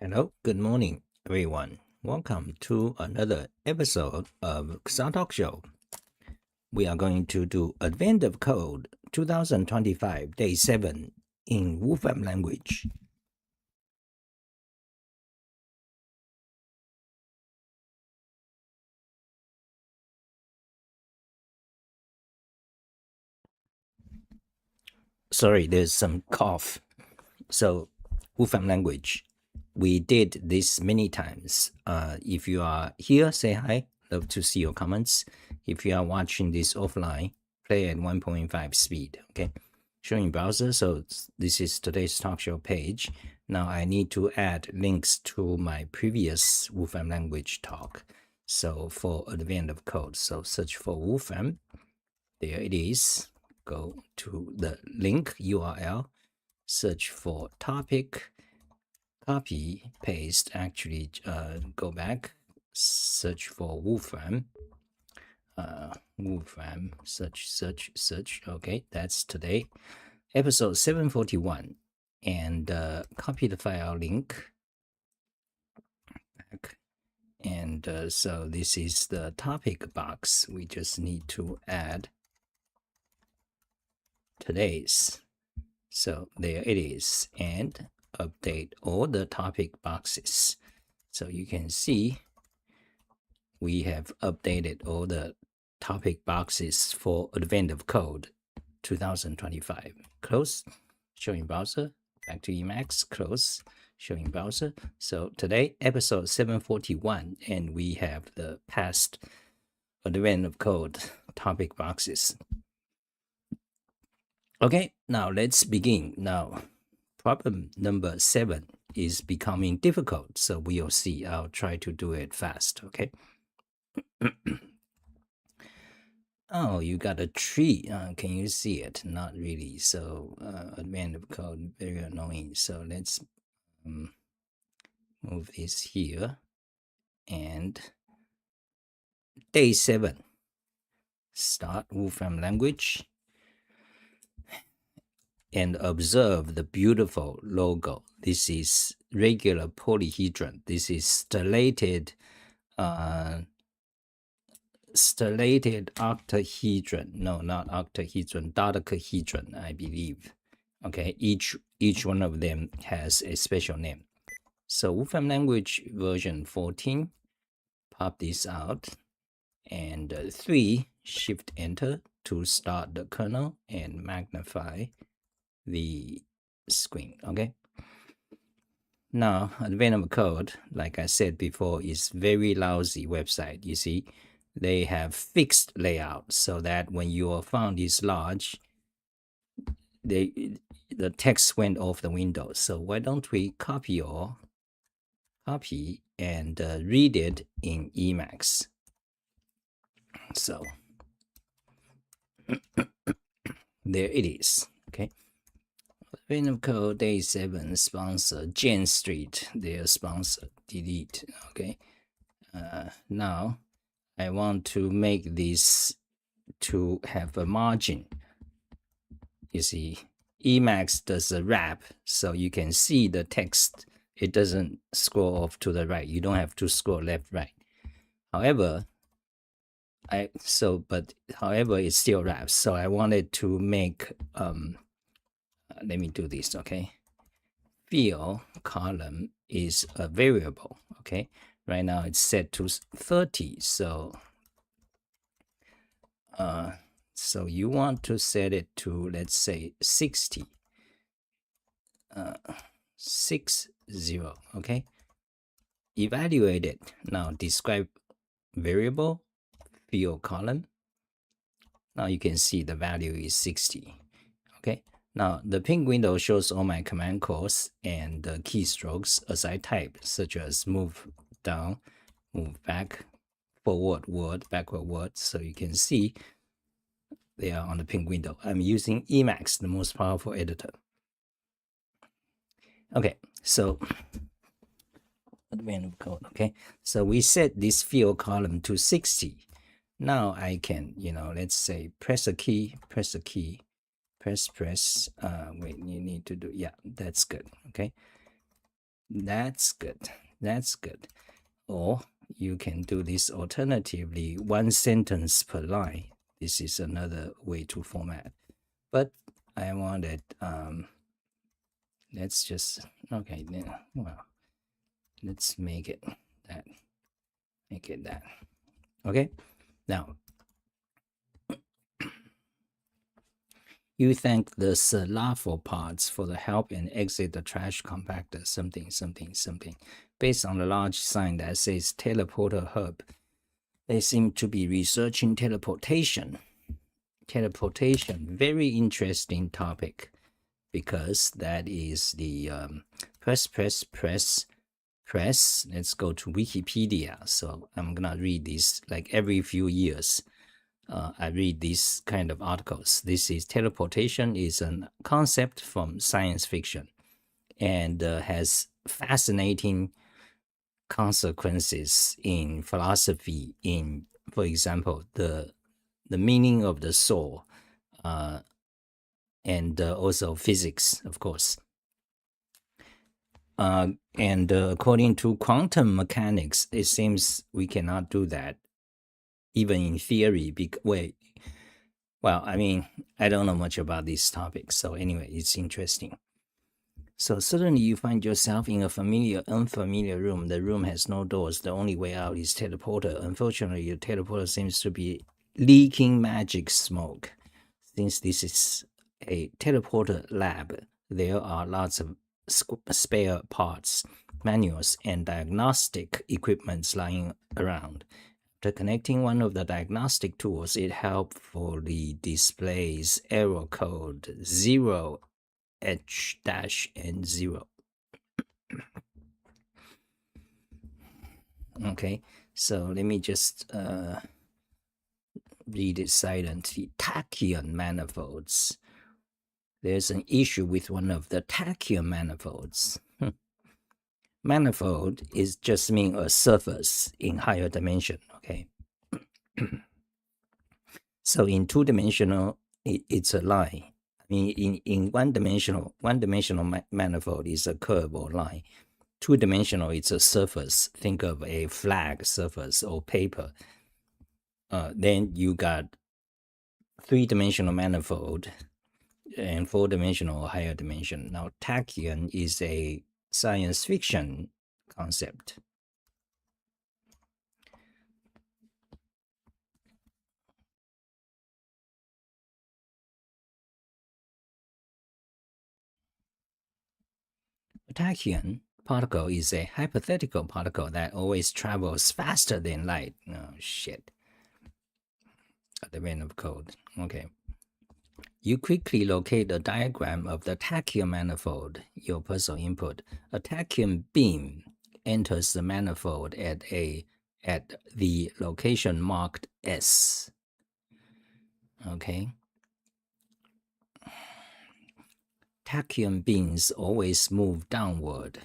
Hello, good morning, everyone. Welcome to another episode of Xa Talk Show. We are going to do Advent of Code 2025, Day 7 in Wolfram language. Sorry, there's some cough. So, Wolfram language. We did this many times. If you are here, say hi. Love to see your comments. If you are watching this offline, play at 1.5 speed. Okay. Showing browser. So this is today's talk show page. Now I need to add links to my previous Wolfram language talk. So for Advent of Code, so search for Wolfram. There it is. Go to the link URL. Search for topic. Copy, paste. Actually, go back. Search for Wolfram. Wolfram. Search. Okay, that's today. Episode 741, and copy the file link back. And so this is the topic box. We just need to add today's. So there it is, and update all the topic boxes. So you can see we have updated all the topic boxes for Advent of Code 2025. Close, showing browser, back to Emacs, close, showing browser. So today, episode 741, and we have the past Advent of Code topic boxes. Okay, now let's begin. Now, problem number 7 is becoming difficult, so we'll see. I'll try to do it fast, okay? Oh, you got a tree. Can you see it? Not really. So, Advent of Code, very annoying. So let's move this here. And day 7. Start Wolfram language. And observe the beautiful logo. This is regular polyhedron. This is stellated octahedron. No, not octahedron, dodecahedron, I believe. Okay, each one of them has a special name. So Wolfram language version 14, pop this out, and 3, shift enter to start the kernel and magnify the screen. Okay. Now, Advent of Code, like I said before, is very lousy website. You see, they have fixed layout so that when your font is large, the text went off the window. So why don't we copy and read it in Emacs. So there it is. Okay. Advent of Code Day 7 sponsor Jane Street, their sponsor. Delete. Okay. Now I want to make this to have a margin. You see, Emacs does a wrap, so you can see the text. It doesn't scroll off to the right. You don't have to scroll left, right. However, however, it still wraps. So I wanted to make, let me do this, okay? Field column is a variable, okay? Right now it's set to 30, so so you want to set it to, let's say, 60. 60, okay? Evaluate it. Now describe variable, field column. Now you can see the value is 60, okay? Now the pink window shows all my command calls and the keystrokes as I type, such as move down, move back, forward word, backward word. So you can see they are on the pink window. I'm using Emacs, the most powerful editor. Okay, so Advent of Code. Okay, so we set this field column to 60. Now I can, let's say press a key, press. Wait, you need to do, yeah, that's good. Okay, That's good. That's good. Or you can do this alternatively, one sentence per line. This is another way to format. But I wanted, let's just, okay, then, well, let's make it that. Make it that. Okay. Now, you thank the cephalopods for the help and exit the trash compactor, something, something, something. Based on the large sign that says teleporter hub, they seem to be researching teleportation. Teleportation, very interesting topic, because that is the press. Let's go to Wikipedia. So I'm gonna read this like every few years. I read these kind of articles. This is teleportation is a concept from science fiction, and has fascinating consequences in philosophy. In, for example, the meaning of the soul, and also physics, of course. And according to quantum mechanics, it seems we cannot do that, even in theory. Well, I mean, I don't know much about this topic, so anyway, it's interesting. So suddenly you find yourself in a familiar, unfamiliar room. The room has no doors. The only way out is teleporter. Unfortunately, the teleporter seems to be leaking magic smoke. Since this is a teleporter lab, there are lots of spare parts, manuals, and diagnostic equipments lying around. After connecting one of the diagnostic tools, it helpfully displays error code 0H-N0. Okay, so let me just read it silently. Tachyon manifolds. There's an issue with one of the tachyon manifolds. Manifold is just mean a surface in higher dimension, okay? So in two-dimensional, it's a line. I mean, in one-dimensional manifold is a curve or line. Two-dimensional, it's a surface. Think of a flag surface or paper. Then you got three-dimensional manifold and four-dimensional or higher dimension. Now, tachyon is a science fiction concept. A tachyon particle is a hypothetical particle that always travels faster than light. Oh, shit. At the end of code. Okay. You quickly locate a diagram of the tachyon manifold, your puzzle input. A tachyon beam enters the manifold at the location marked S. Okay. Tachyon beams always move downward.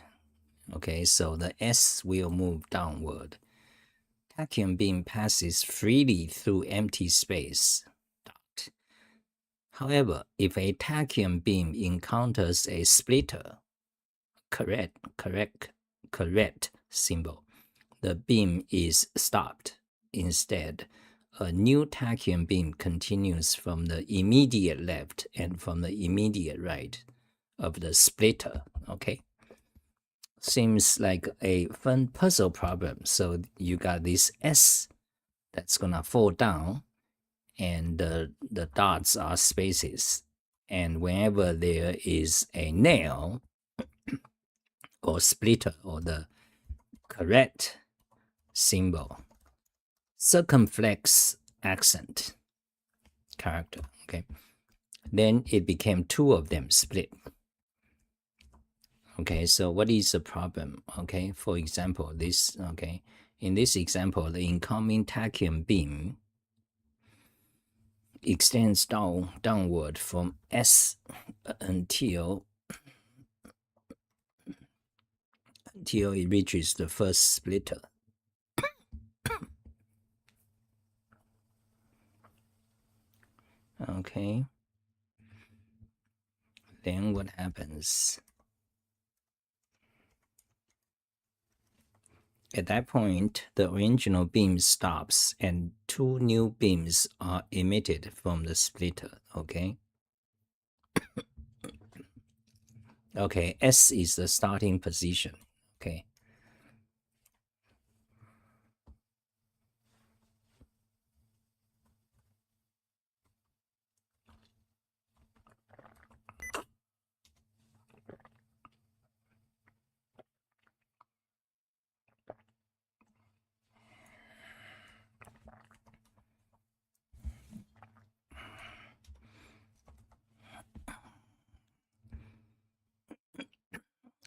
Okay, so the S will move downward. Tachyon beam passes freely through empty space. Dot. However, if a tachyon beam encounters a splitter, correct symbol, the beam is stopped. Instead, a new tachyon beam continues from the immediate left and from the immediate right of the splitter. Okay, seems like a fun puzzle problem. So you got this S that's gonna fall down, and the dots are spaces. And whenever there is a nail or splitter or the correct symbol, circumflex accent character, okay, then it became two of them split. Okay, so what is the problem? Okay, for example, this, okay, in this example, the incoming tachyon beam extends downward from S until it reaches the first splitter. Okay. Then what happens? At that point, the original beam stops and two new beams are emitted from the splitter, okay? Okay, S is the starting position, okay?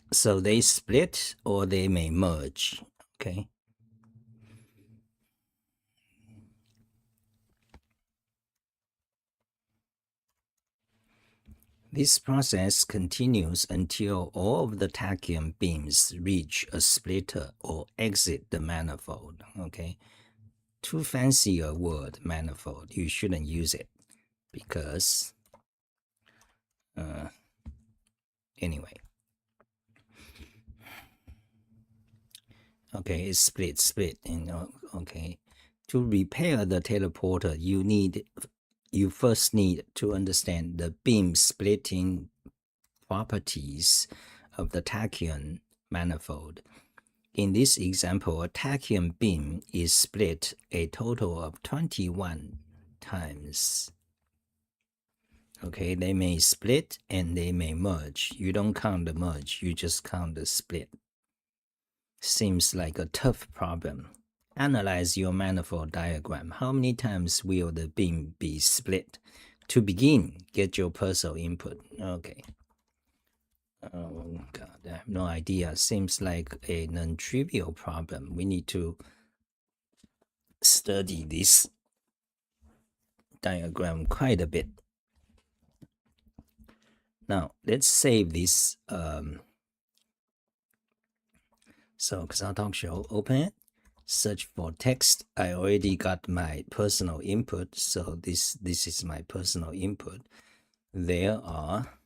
So they split or they may merge, okay? This process continues until all of the tachyon beams reach a splitter or exit the manifold, okay? Too fancy a word, manifold. You shouldn't use it because, anyway. Okay, it's split, okay. To repair the teleporter, you first need to understand the beam splitting properties of the tachyon manifold. In this example, a tachyon beam is split a total of 21 times. Okay, they may split and they may merge. You don't count the merge, you just count the split. Seems like a tough problem. Analyze your manifold diagram. How many times will the beam be split? To begin, get your personal input. Okay. Oh God, I have no idea. Seems like a non-trivial problem. We need to study this diagram quite a bit. Now, let's save this. So, Kazan Talk Show, open it. Search for text. I already got my personal input, so this is my personal input. There are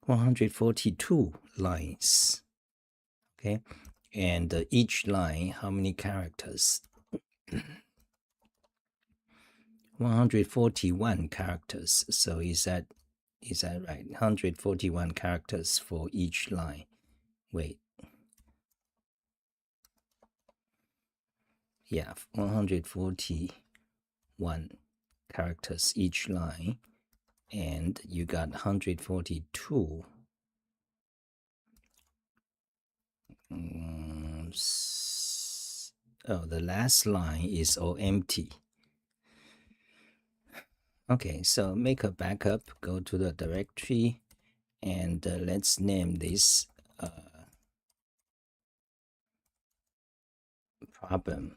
142 lines, okay, and each line, how many characters? 141 characters. So is that right? 141 characters for each line. Wait. Yeah, 141 characters each line, and you got 142. Oh, the last line is all empty. Okay, so make a backup, go to the directory, and let's name this problem.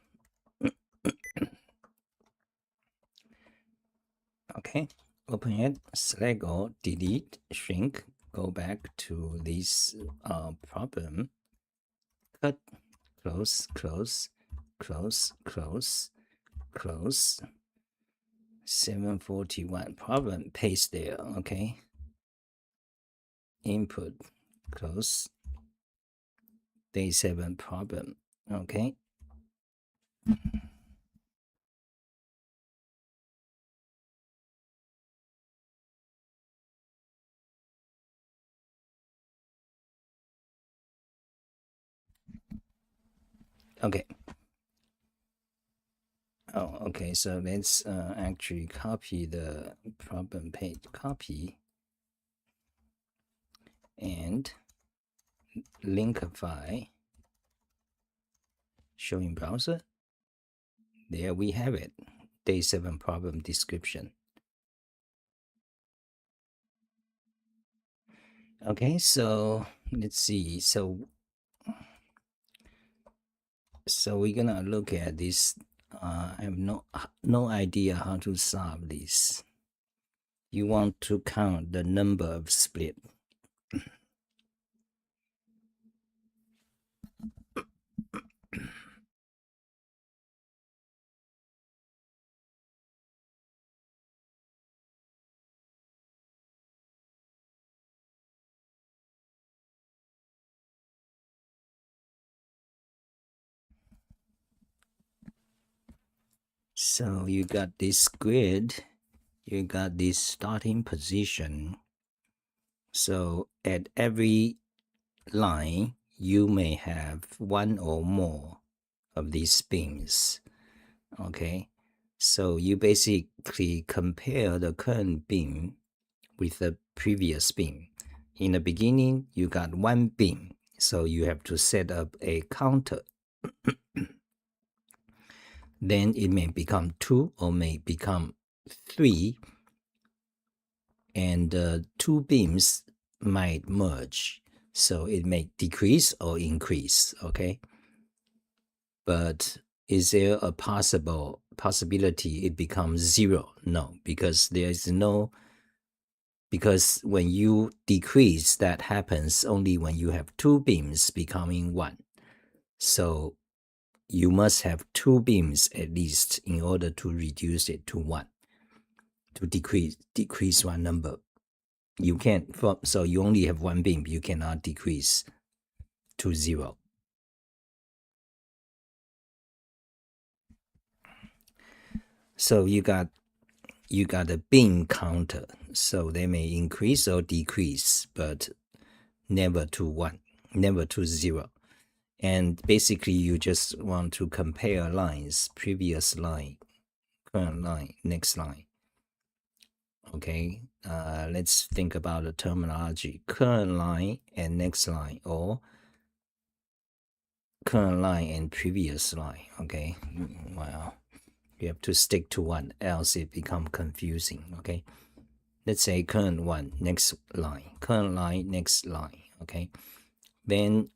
Okay, open it, select all, delete, shrink, go back to this problem, cut, close, close, close, close, close. 741 problem, paste there, okay. Input, close. Day 7 problem, okay. Okay. Oh, okay. So let's actually copy the problem page. Copy and linkify. Show in browser. There we have it. Day 7 problem description. Okay, so let's see. So we're gonna look at this. I have no idea how to solve this. You want to count the number of split. So you got this grid, you got this starting position. So at every line, you may have one or more of these beams. Okay, so you basically compare the current beam with the previous beam. In the beginning, you got one beam, so you have to set up a counter. Then it may become 2 or may become 3, and two beams might merge, so it may decrease or increase. Okay, but is there a possibility it becomes 0? No, because there is no, because when you decrease, that happens only when you have two beams becoming 1. So you must have two beams at least in order to reduce it to 1, to decrease one number. You can't, so you only have one beam, you cannot decrease to 0. So you got a beam counter, so they may increase or decrease, but never to 1, never to 0. And basically you just want to compare lines, previous line, current line, next line. Okay, let's think about the terminology, current line and next line, or current line and previous line. Okay, well, you have to stick to one, else it becomes confusing. Okay, let's say current one, next line, current line, next line. Okay, then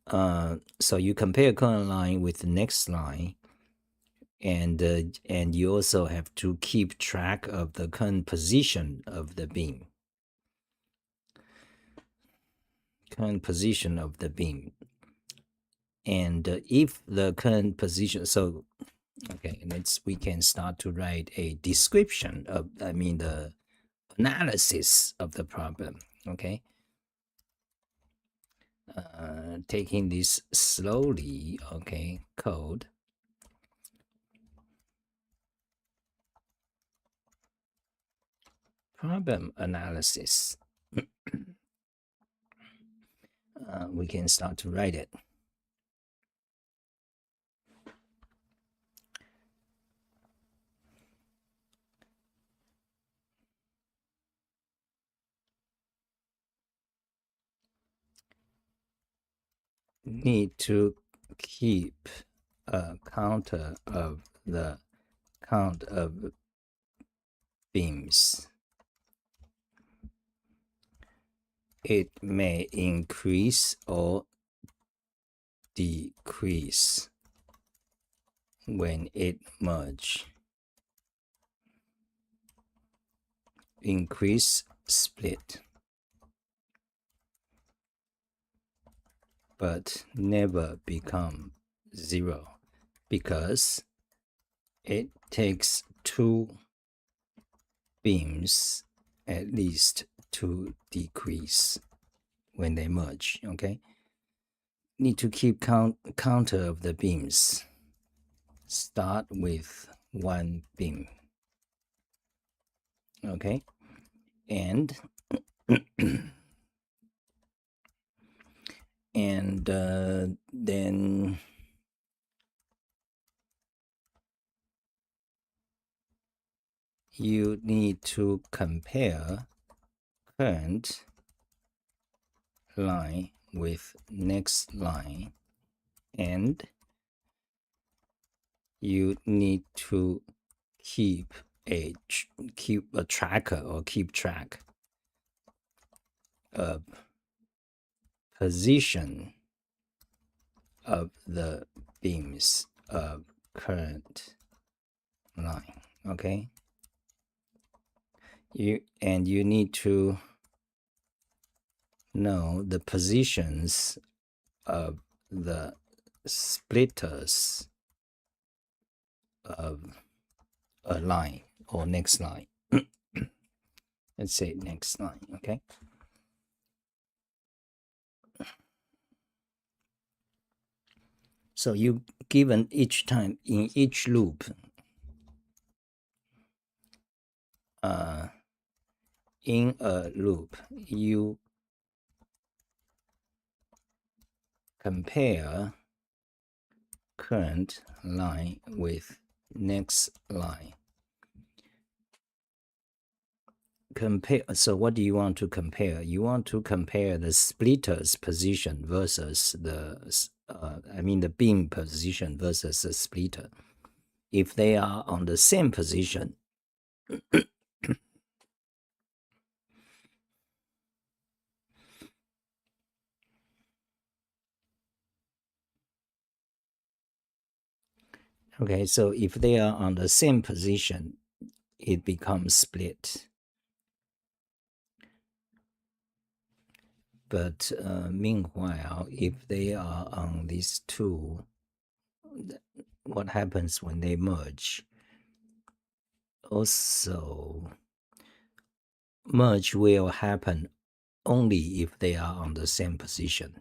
so you compare current line with the next line, and you also have to keep track of the current position of the beam. Current position of the beam. And if the current position, so okay, we can start to write a description of, the analysis of the problem. Okay, taking this slowly. Okay, code. Problem analysis. We can start to write it. Need to keep a counter of the count of beams. It may increase or decrease when it merge. Increase, split, but never become 0, because it takes two beams at least to decrease when they merge. Okay, need to keep counter of the beams. Start with one beam. Okay, and and then you need to compare current line with next line, and you need to keep a tracker or keep track of position of the beams of current line. Okay, you need to know the positions of the splitters of a line or next line. Let's say next line. Okay, so you given each time in each loop, in a loop, you compare current line with next line. Compare. So what do you want to compare? You want to compare the splitter's position versus the the beam position versus the splitter. If they are on the same position, okay, so if they are on the same position, it becomes split. But meanwhile, if they are on these two, what happens when they merge? Also, merge will happen only if they are on the same position.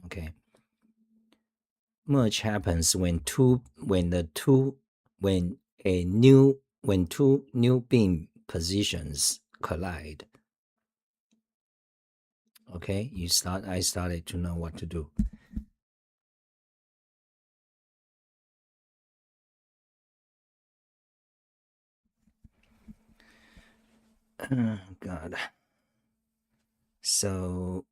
Okay. Merge happens when two new beam positions collide. Okay, I started to know what to do. God. So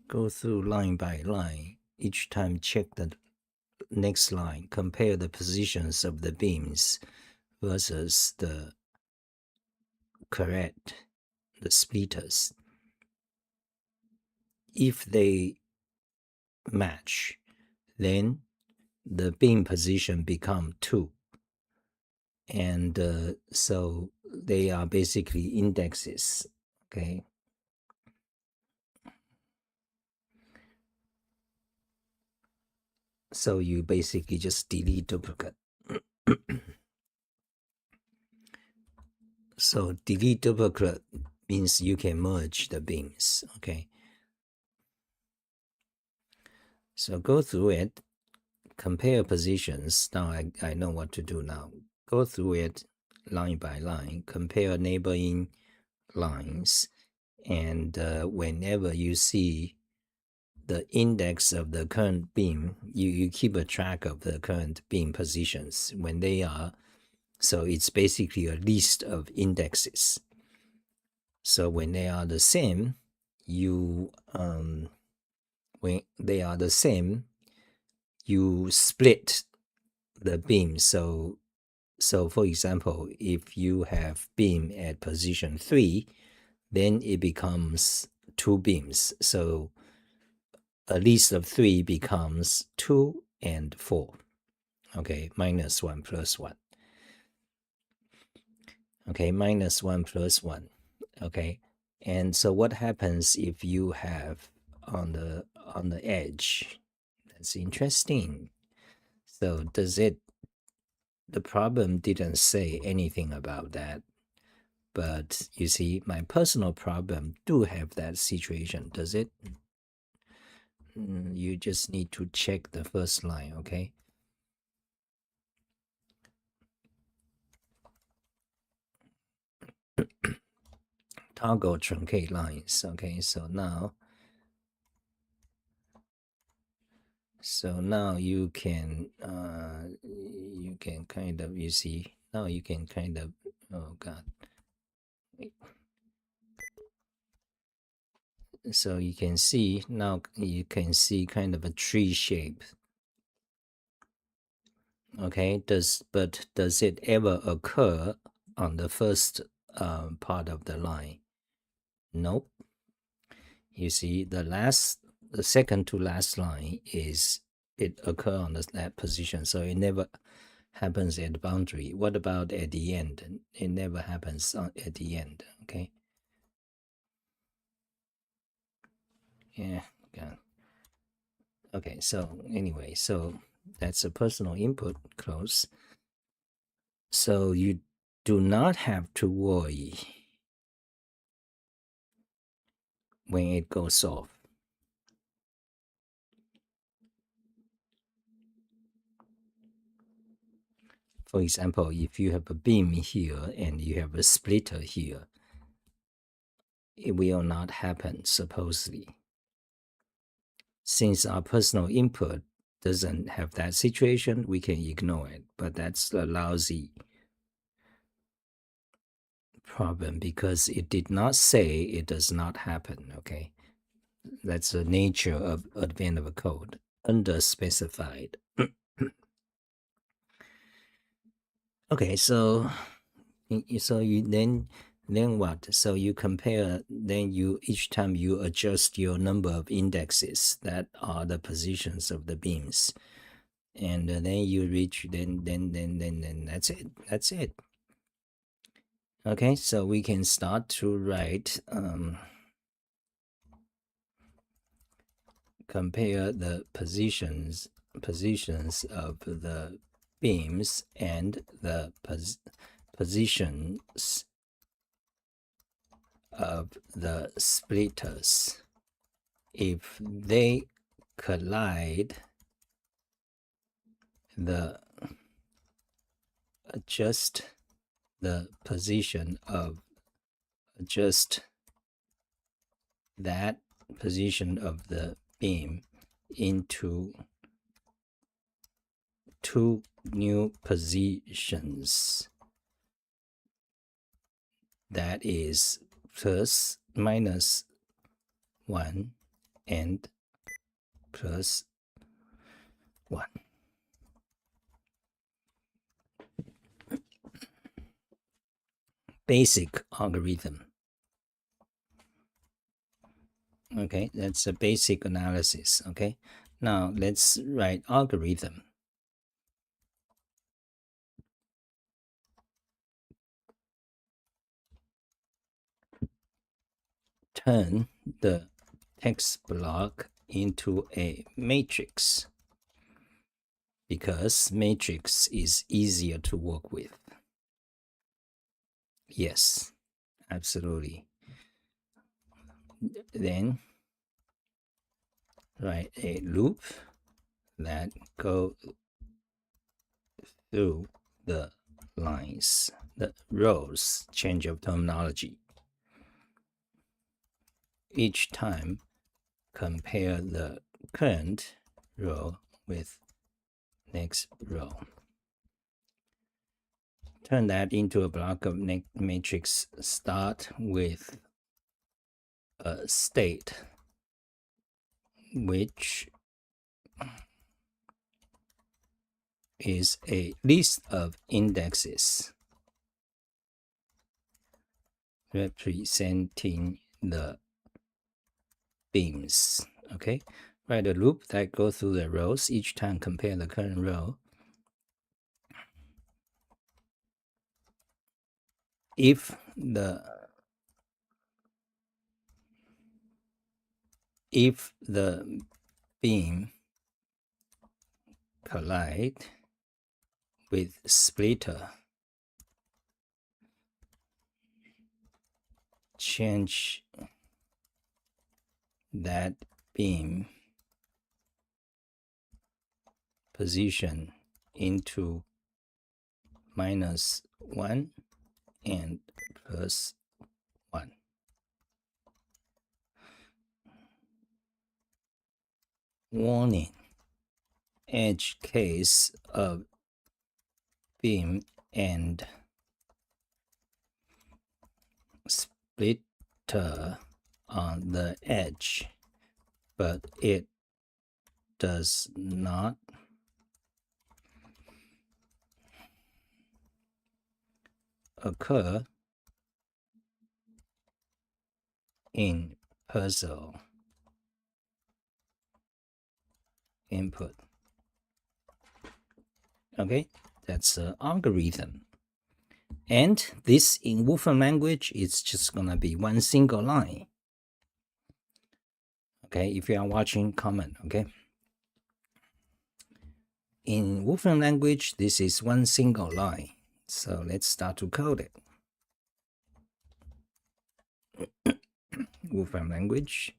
go through line by line. Each time check the next line. Compare the positions of the beams versus the splitters. If they match, then the beam position become 2. And so they are basically indexes. Okay. So you basically just delete duplicate. So delete duplicate means you can merge the beams. Okay. So go through it, compare positions. Now I know what to do now. Go through it line by line, compare neighboring lines, and whenever you see the index of the current beam, you keep a track of the current beam positions when they are, so it's basically a list of indexes. So when they are the same, when they are the same, you split the beam. So for example, if you have beam at position 3, then it becomes 2 beams. So a list of 3 becomes 2 and 4. Okay, minus 1 plus 1. Okay, minus 1 plus 1. Okay, and so what happens if you have on the edge? That's interesting. So the problem didn't say anything about that, but you see, my personal problem do have that situation, does it? You just need to check the first line. Okay, toggle truncate lines. Okay, so now you can kind of, you see, now you can kind of, oh god, wait. So you can see now, you can see kind of a tree shape. Okay, does it ever occur on the first part of the line? Nope. You see, the second to last line is, it occur on that position, so it never happens at the boundary. What about at the end? It never happens at the end. Okay. Yeah. God. Okay. So anyway, so that's a personal input. Close. So you do not have to worry when it goes off. For example, if you have a beam here and you have a splitter here, it will not happen, supposedly. Since our personal input doesn't have that situation, we can ignore it. But that's a lousy problem because it did not say it does not happen, okay? That's the nature of advent of a code, underspecified. Okay, so you then what? So you compare, then you each time you adjust your number of indexes that are the positions of the beams, and then you reach then that's it. That's it. Okay, so we can start to write. Compare the positions of the beams and the positions of the splitters. If they collide, adjust the position of that position of the beam into two new positions, that is plus minus 1 and plus 1. Basic algorithm. Okay, that's a basic analysis. Okay, now let's write algorithm. Turn the text block into a matrix because matrix is easier to work with. Yes, absolutely. Then write a loop that go through the lines, the rows, change of terminology. Each time compare the current row with next row. Turn that into a block of matrix. Start with a state which is a list of indexes representing the beams. Okay, write a loop that goes through the rows. Each time compare the current row. If the beam collide with splitter, change that beam position into -1 and +1. Warning: edge case of beam and splitter on the edge, but it does not occur in puzzle input. Okay, that's an algorithm. And this in Wolfram language, it's just gonna be one single line. Okay, if you are watching, comment, okay? In Wolfram language, this is one single line. So let's start to code it. Wolfram language.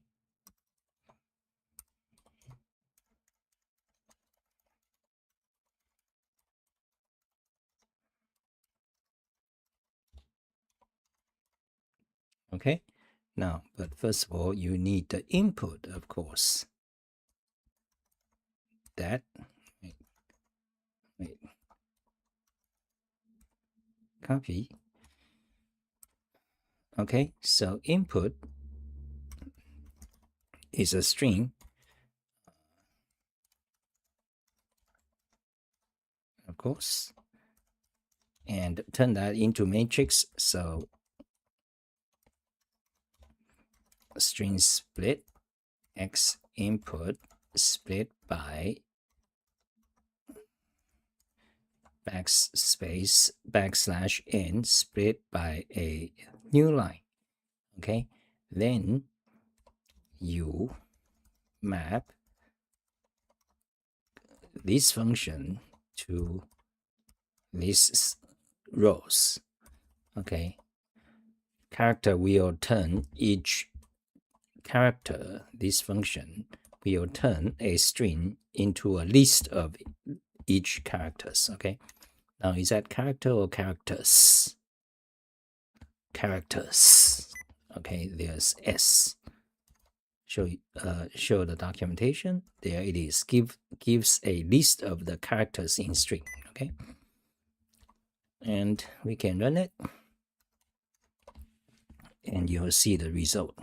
Okay, now, but first of all, you need the input, of course. That, wait, copy. Okay, so input is a string, of course, and turn that into matrix. So string split x input split by backspace backslash n split by a new line. Okay, then you map this function to these rows. Okay, character will turn each character, this function will turn a string into a list of each characters. Okay, now is that character or characters? Characters. Okay, there's S. Show the documentation. There it is. Gives a list of the characters in string. Okay, and we can run it, and you'll see the result.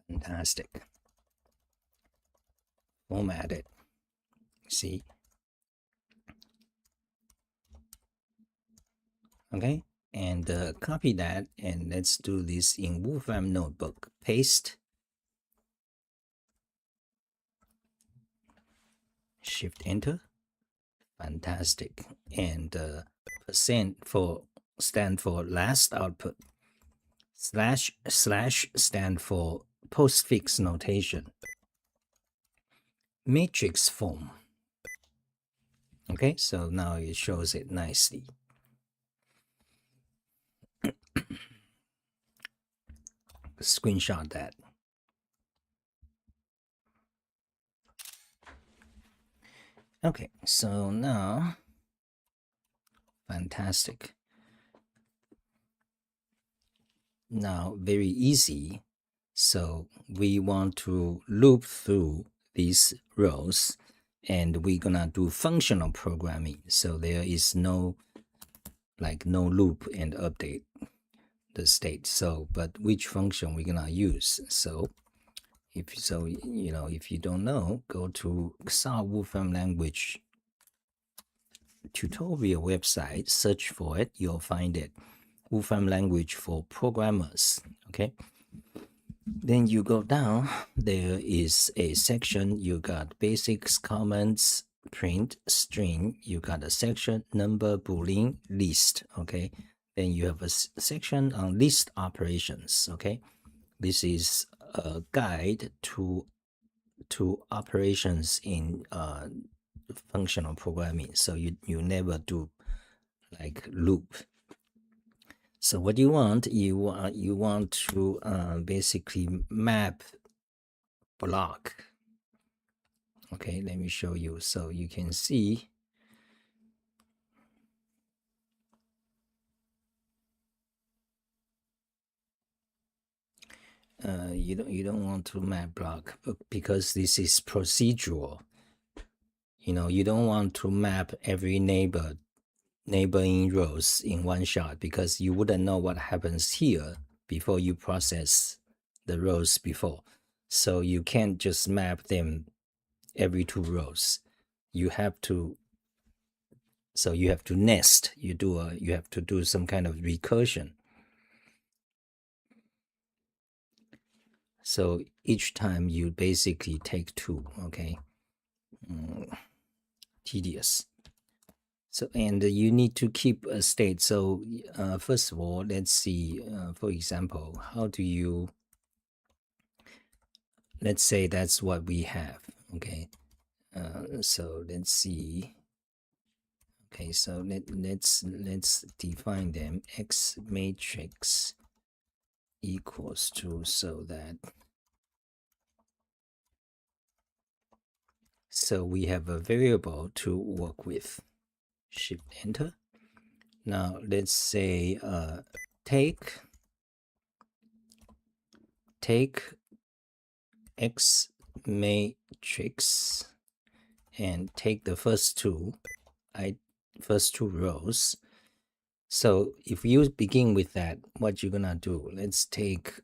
Fantastic. Format it. See. Okay, and copy that, and let's do this in Wolfram notebook. Paste, Shift Enter. Fantastic. And percent for stand for last output. Slash stand for postfix notation. Matrix form. Okay, so now it shows it nicely. Screenshot that. Okay, so now, fantastic. Now, very easy. So we want to loop through these rows, and we're gonna do functional programming. So there is no loop and update the state. So, but which function we're gonna use? So if you don't know, go to XR Wolfram language tutorial website, search for it, you'll find it. Wolfram language for programmers. Okay, then you go down, there is a section, you got basics, comments, print, string, you got a section, number, boolean, list. Okay, then you have a section on list operations. Okay, this is a guide to operations in functional programming, so you never do like loop. So what you want to basically map block. Okay, let me show you so you can see. You don't want to map block because this is procedural. You don't want to map every neighboring rows in one shot because you wouldn't know what happens here before you process the rows before. So you can't just map them every 2 rows. You have to nest. You have to do some kind of recursion. So each time you basically take 2. Okay, tedious. So, and you need to keep a state. So first of all, let's see, for example, how do you, let's say that's what we have. Okay, so let's see. Okay, so let's define them. X matrix equals to, so that So we have a variable to work with. Shift enter. Now let's say take X matrix and take the first two rows. So if you begin with that, what you're gonna do? Let's take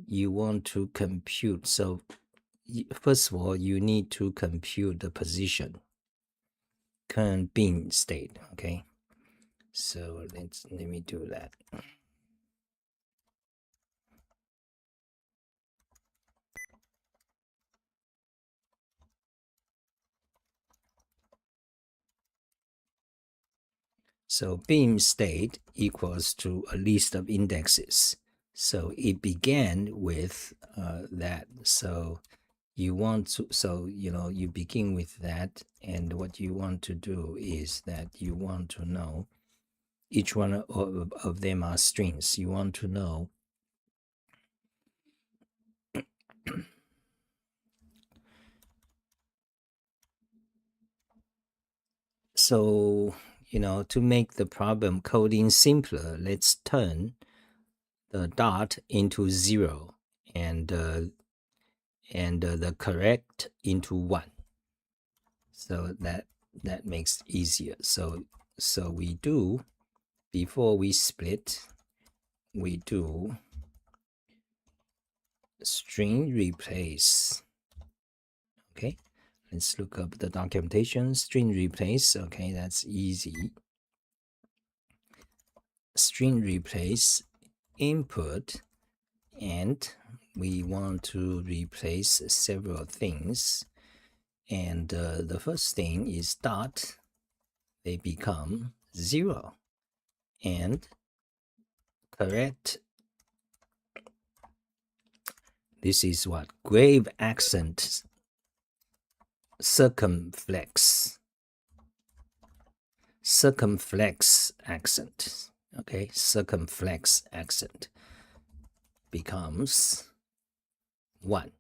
you want to compute. So first of all, you need to compute the position, current bin state. Okay, so let me do that. So bin state equals to a list of indexes. So it began with that. So you want to, so you begin with that, and what you want to do is that you want to know each one of them are strings. You want to know so to make the problem coding simpler, let's turn the dot into 0 and the correct into 1. So that makes it easier. So we do, before we split, we do string replace. Okay, let's look up the documentation. String replace. Okay, that's easy. String replace input, and we want to replace several things. And the first thing is dot. They become 0, and correct. This is what? Grave accent circumflex accent. Okay, circumflex accent becomes 1,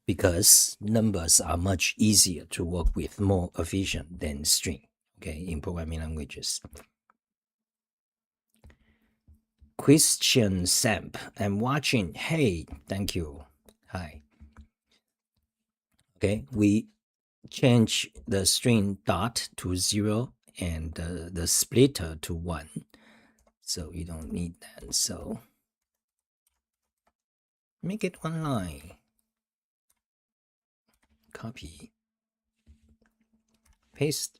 because numbers are much easier to work with, more efficient than string. Okay, in programming languages. Christian Samp, I'm watching. Hey, thank you. Hi. Okay, we change the string dot to 0 and the splitter to 1. So you don't need that. So make it one line. Copy. Paste.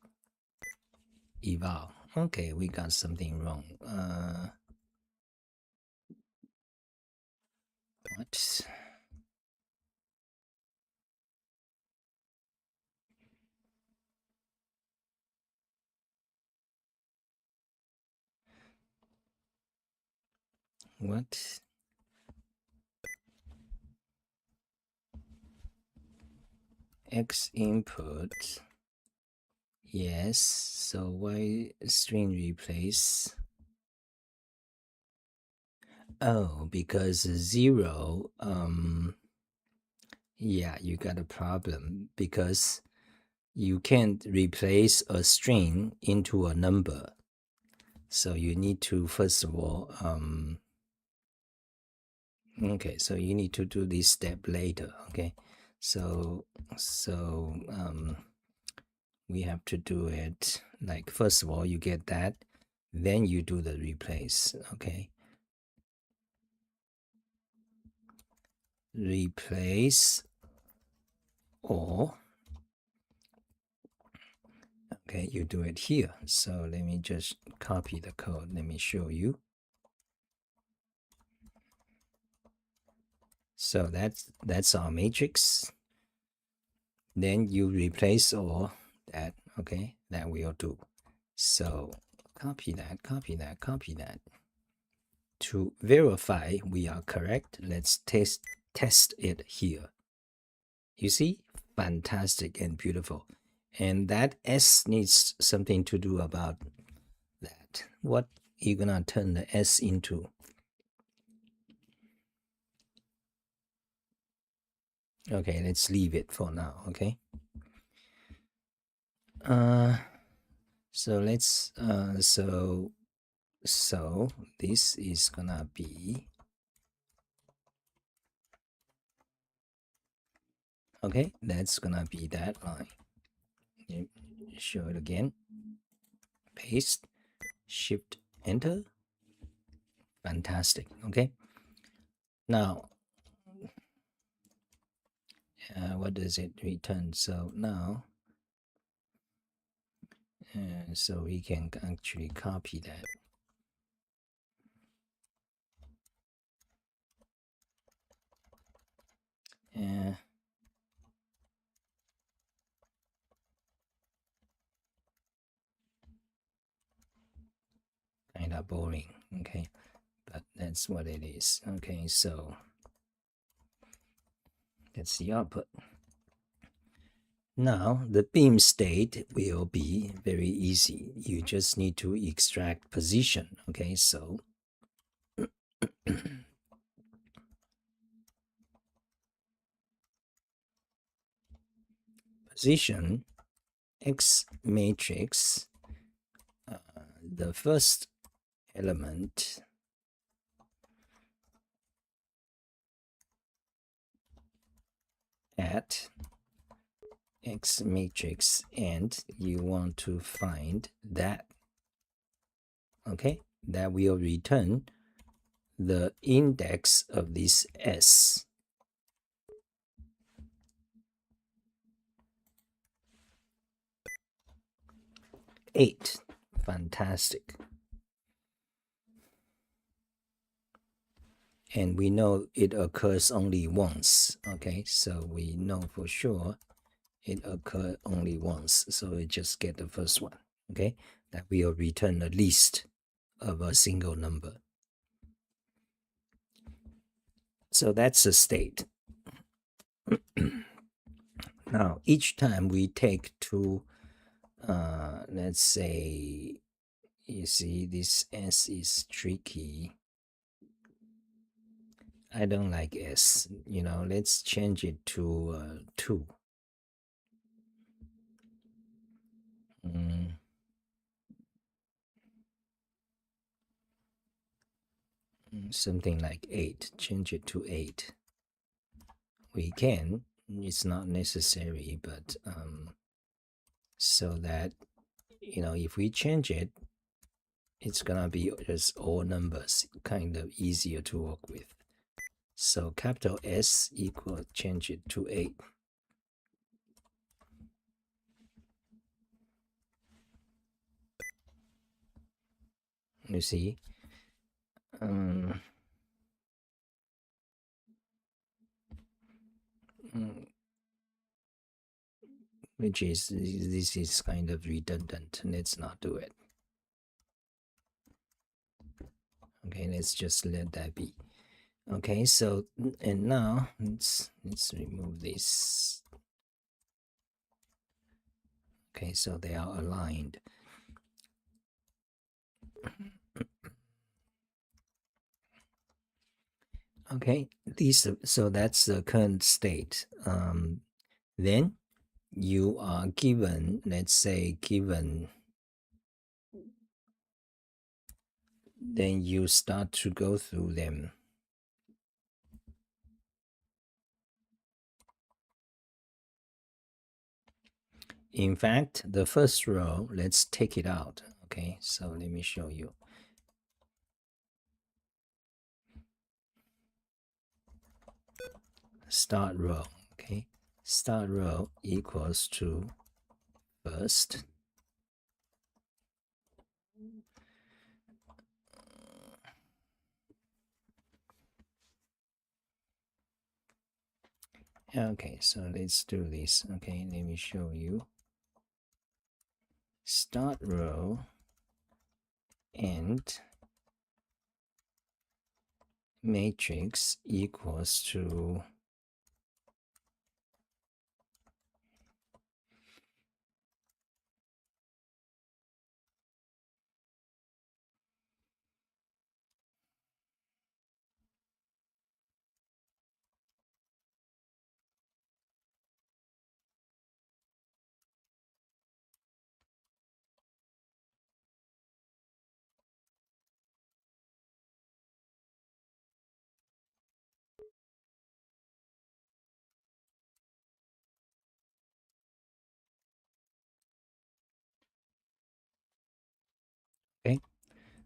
Eval. Okay, we got something wrong. What? What? X input. Yes. So why string replace? Oh, because 0. Yeah, you got a problem because you can't replace a string into a number. So you need to, first of all, okay, so you need to do this step later. Okay, so we have to do it like, first of all, you get that, then you do the replace. Okay, replace or, okay, you do it here. So let me just copy the code. Let me show you. So that's our matrix. Then you replace all that. Okay, that will do. So copy that, copy that, copy that. To verify we are correct, let's test it here. You see, fantastic and beautiful. And that S needs something to do about that. What you gonna turn the S into? Okay, let's leave it for now. Okay. So let's so this is gonna be okay. That's gonna be that line. Show it again. Paste. Shift Enter. Fantastic. Okay. Now, what does it return? So now, so we can actually copy that. Kind of boring. Okay, but that's what it is. Okay, so that's the output. Now the beam state will be very easy. You just need to extract position. Okay, so position X matrix, the first element at X matrix, and you want to find that. Okay, that will return the index of this S. 8. Fantastic. And we know it occurs only once. Okay, so we know for sure it occurred only once. So we just get the first one. Okay, that will return the list of a single number. So that's a state. Now, each time we take two, let's say, you see, this S is tricky. I don't like S. Let's change it to 2. Something like 8. Change it to 8. We can. It's not necessary, but so that, if we change it, it's gonna be just all numbers, kind of easier to work with. So capital S equal, change it to 8. You see, which is, this is kind of redundant. Let's not do it. Okay, let's just let that be. Okay, so, and now let's remove this. Okay, so they are aligned. Okay, so that's the current state. Then you are given, let's say, then you start to go through them. In fact, the first row, let's take it out. Okay, so let me show you. Start row. Okay, start row equals to first. Okay, so let's do this. Okay, let me show you. Start row and matrix equals to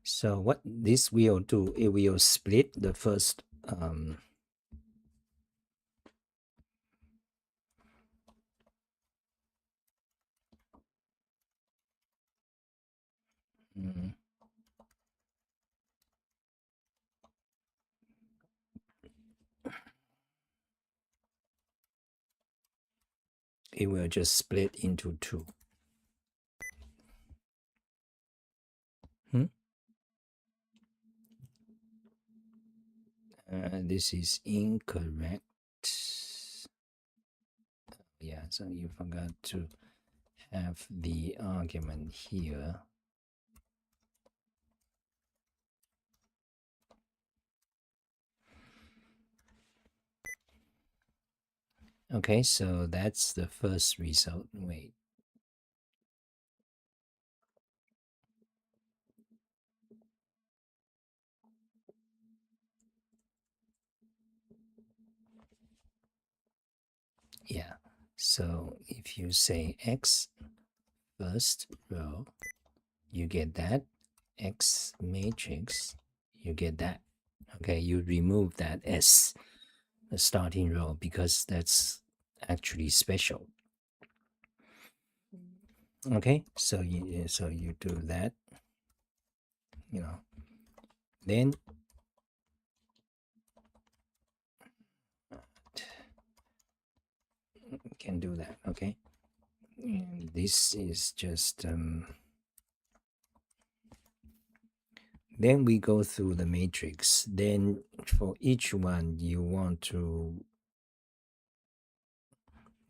So what this will do, it will split the first it will just split into two. This is incorrect. Yeah, so you forgot to have the argument here. Okay, so that's the first result. Wait. Yeah, so if you say X first row, you get that. X matrix, you get that. Okay, you remove that S, the starting row, because that's actually special. Okay, so you do that, then can do that. Okay, and this is just then we go through the matrix. Then for each one you want to,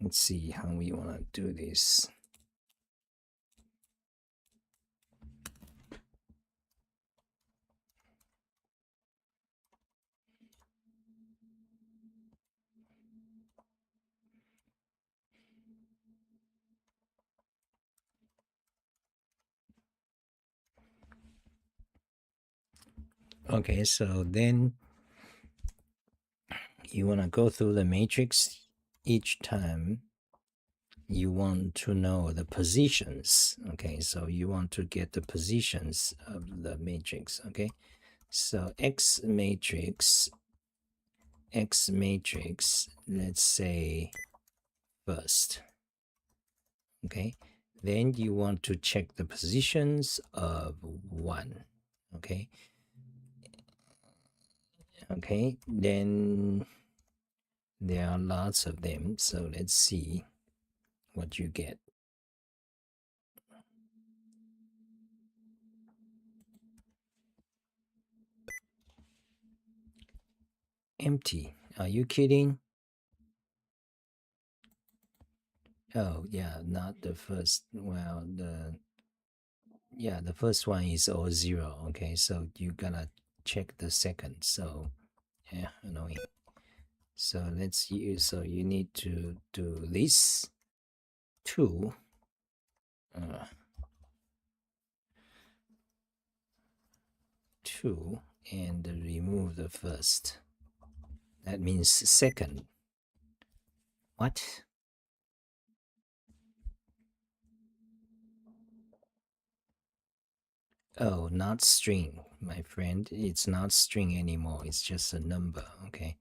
let's see how we want to do this. Okay, so then you want to go through the matrix. Each time you want to know the positions. Okay, so you want to get the positions of the matrix. Okay, so X matrix, let's say first. Okay, then you want to check the positions of 1. Okay, then there are lots of them, so let's see what you get. Empty. Are you kidding? Oh yeah, not the first. Well, the first one is all 0. Okay, so you gotta check the second. So yeah, annoying. So let's use. So you need to do this 2. 2 and remove the first. That means second. What? Oh, not string, my friend. It's not string anymore. It's just a number. Okay.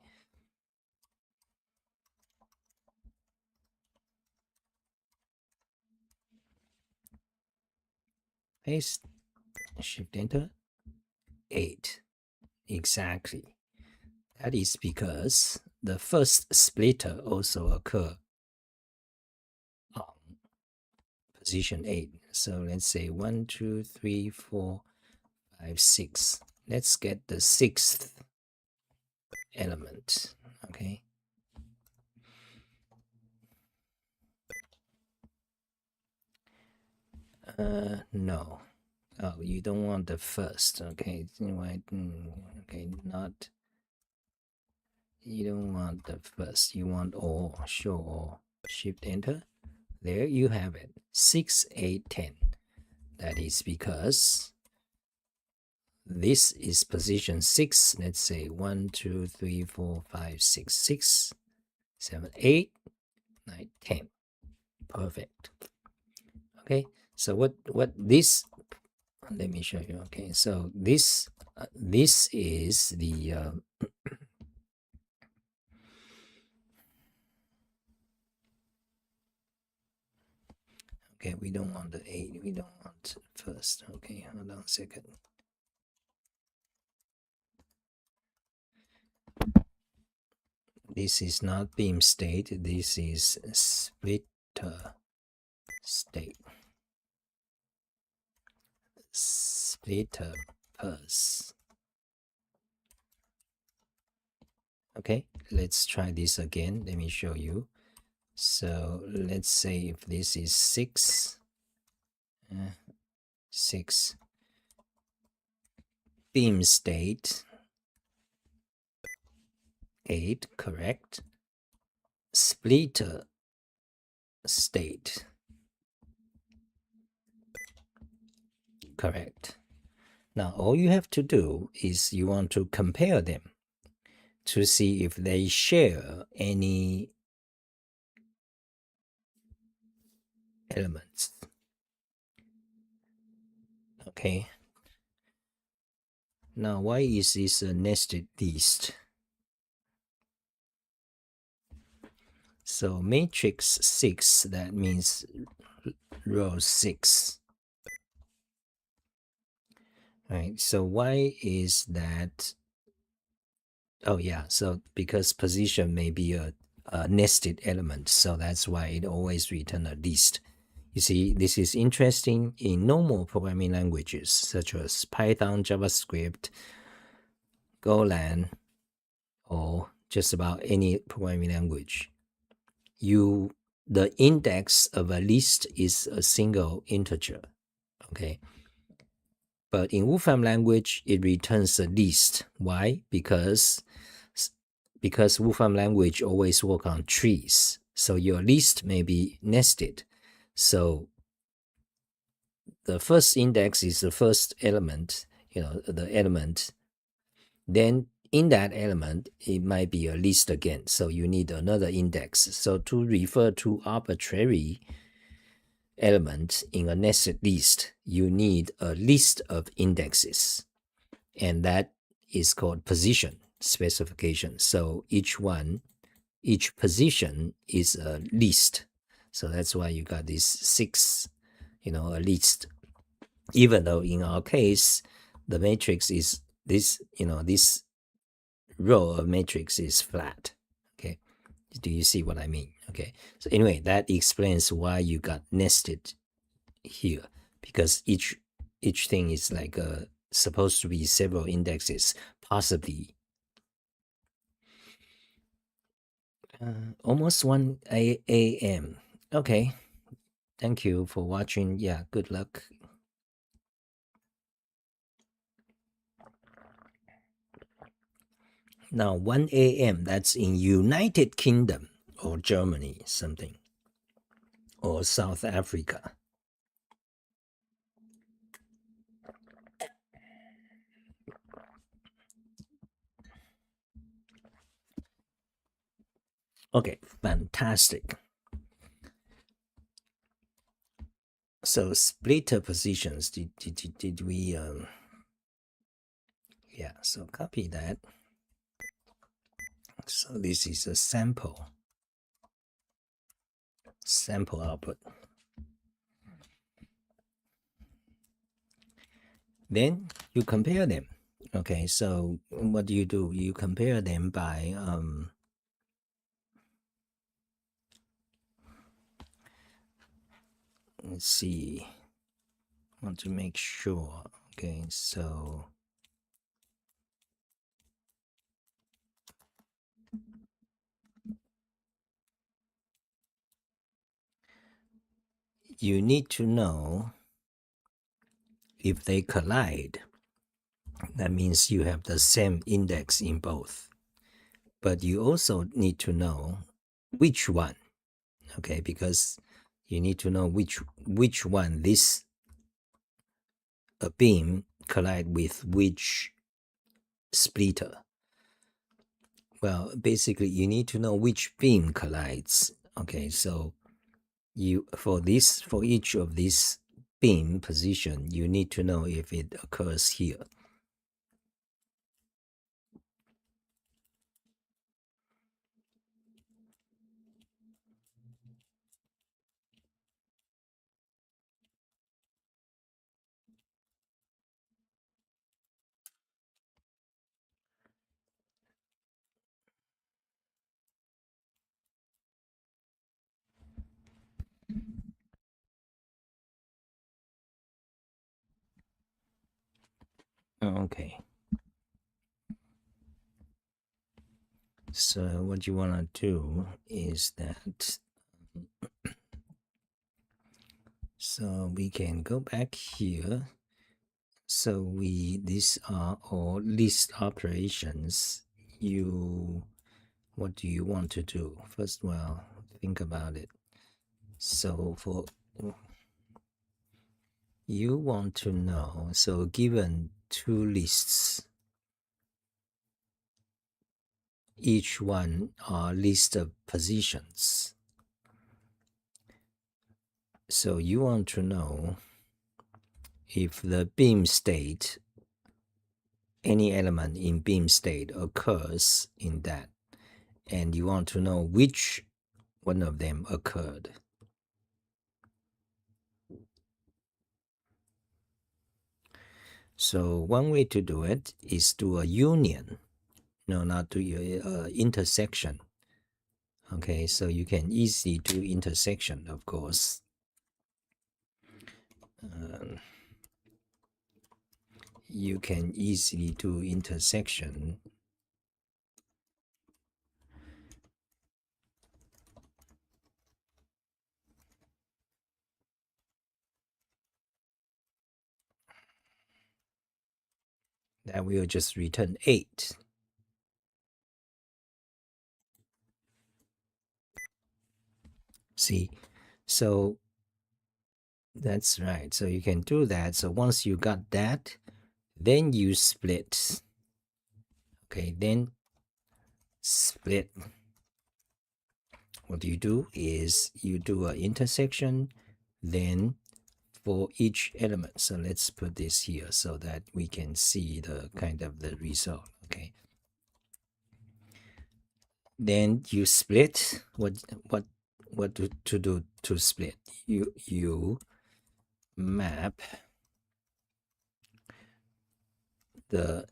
Paste. Shift enter. 8. Exactly. That is because the first splitter also occur on position 8. So let's say 1, 2, 3, 4, 5, 6. Let's get the 6th element. Okay. No. Oh, you don't want the first. Okay. Okay, not. You don't want the first. You want all. Show all. Shift enter. There you have it. 6, 8, 10. That is because this is position 6. Let's say 1, 2, 3, 4, 5, 6, 6, 7, 8, 9, 10. Perfect. Okay. So what this let me show you. Okay, so this is the okay, we don't want the 8, we don't want first. Okay, hold on a second. This is not beam state, this is splitter state. Splitter pulse. Okay, let's try this again. Let me show you. So let's say if this is 6, 6 beam state, 8, correct. Splitter state, correct. Now all you have to do is you want to compare them to see if they share any elements. Okay. Now why is this a nested list? So matrix 6, that means row 6. Right, so why is that? Oh yeah, so because position may be a nested element, so that's why it always return a list. You see, this is interesting in normal programming languages such as Python, JavaScript, Golang, or just about any programming language. The index of a list is a single integer, okay? But in Wolfram language, it returns a list. Why? Because Wolfram language always work on trees. So your list may be nested. So the first index is the first element, the element. Then in that element, it might be a list again. So you need another index. So to refer to arbitrary element in a nested list, you need a list of indexes. And that is called position specification. So each position is a list. So that's why you got this 6, a list. Even though in our case, the matrix is this, this row of matrix is flat. Okay. Do you see what I mean? Okay. So anyway, that explains why you got nested here, because each thing is like supposed to be several indexes, possibly. Almost 1 a.m. Okay. Thank you for watching. Yeah, good luck. Now 1 a.m. that's in United Kingdom or Germany, something, or South Africa. Okay, fantastic. So splitter positions, did we yeah, so copy that. So this is a sample output. Then you compare them. Okay, so what do? You compare them by let's see. I want to make sure. Okay, so you need to know if they collide. That means you have the same index in both. But you also need to know which one. Okay, because you need to know which one this beam collide with which splitter. Well, basically you need to know which beam collides. Okay, so for each of these beam position, you need to know if it occurs here. Okay. So what you want to do is that, so we can go back here. So these are all list operations. What do you want to do? First, well, think about it. So you want to know, so given two lists, each one are list of positions. So you want to know if the beam state, any element in beam state occurs in that, and you want to know which one of them occurred. So one way to do it is do a union. No, not do intersection. Okay, so you can easily do intersection, of course. You can easily do intersection. That will just return 8. See, so that's right. So you can do that. So once you got that, then you split. Okay, then split. What you do is you do an intersection, then for each element. So let's put this here so that we can see the kind of the result. Okay. Then you split. What to do to split? You map the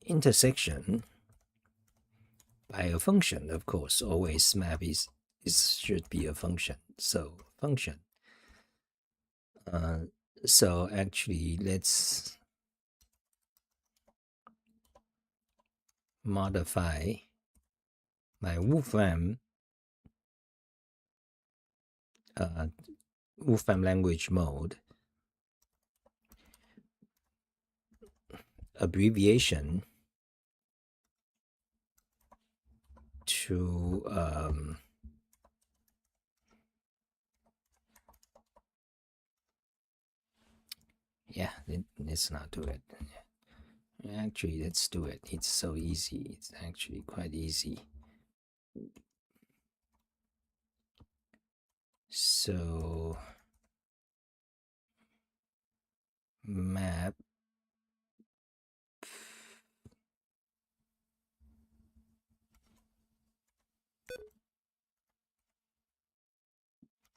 intersection by a function, of course. Always map is should be a function. So function. So actually, let's modify my Wolfram Wolfram language mode abbreviation to yeah, let's not do it. Actually, let's do it. It's so easy. It's actually quite easy. So map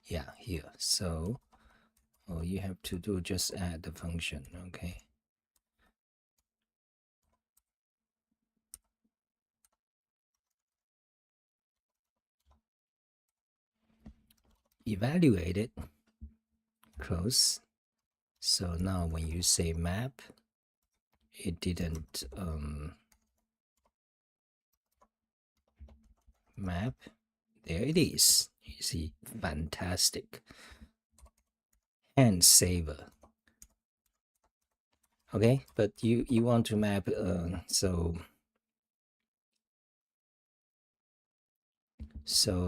yeah, here. So all you have to do just add the function. Okay. Evaluate it. Close. So now when you say map, it didn't map. There it is. You see, fantastic. Hand saver. Okay, but you want to map so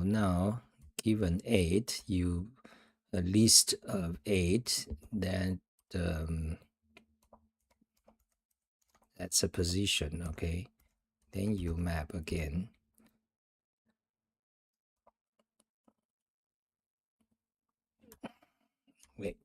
now given 8, you a list of 8, then that's a position. Okay, then you map again. Wait,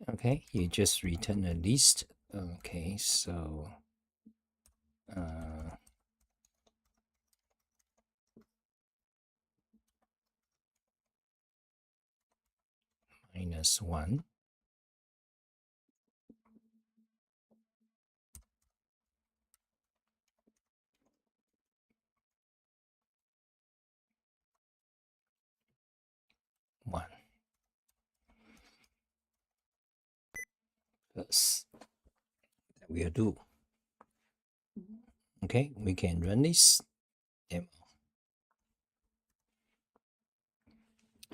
Okay, you just return a list. Okay, so -1. One plus that will do. Okay, we can run this demo.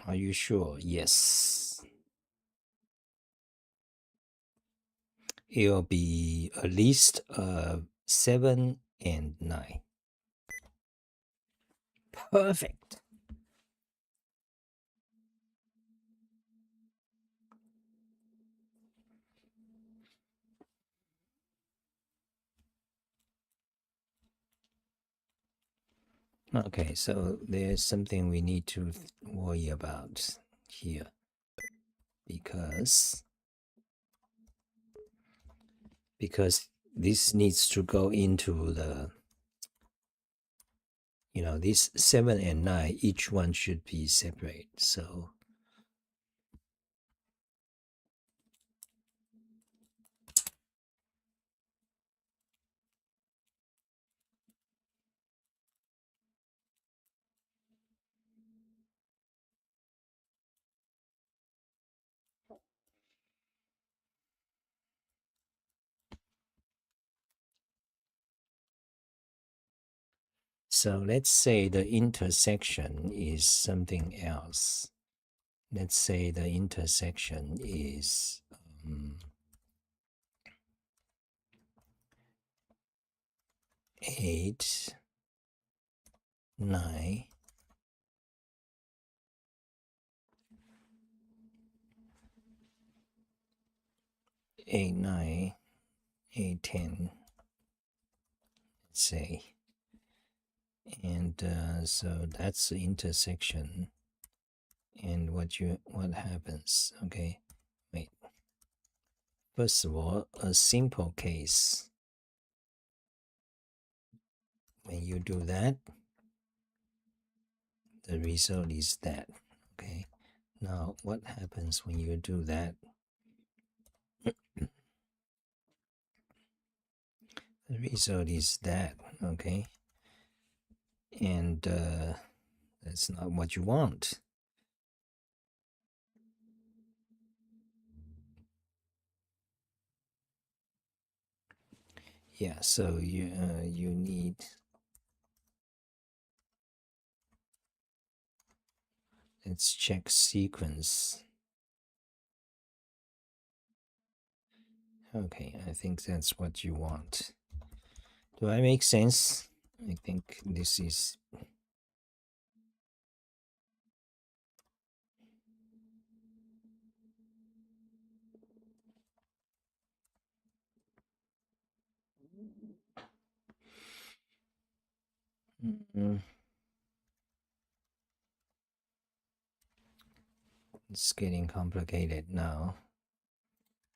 Are you sure? Yes. It'll be a list of 7 and 9. Perfect. Okay, so there's something we need to worry about here because this needs to go into the, this 7 and 9, each one should be separate. So let's say the intersection is something else. Let's say the intersection is 8, 9, 8, 9, 8, 10, let's say. And so that's the intersection. And what happens? Okay, wait. First of all, a simple case. When you do that, the result is that. Okay. Now, what happens when you do that? The result is that. Okay. And that's not what you want. Yeah, so you need, let's check sequence. Okay, I think that's what you want. Do I make sense? I think this is. It's getting complicated now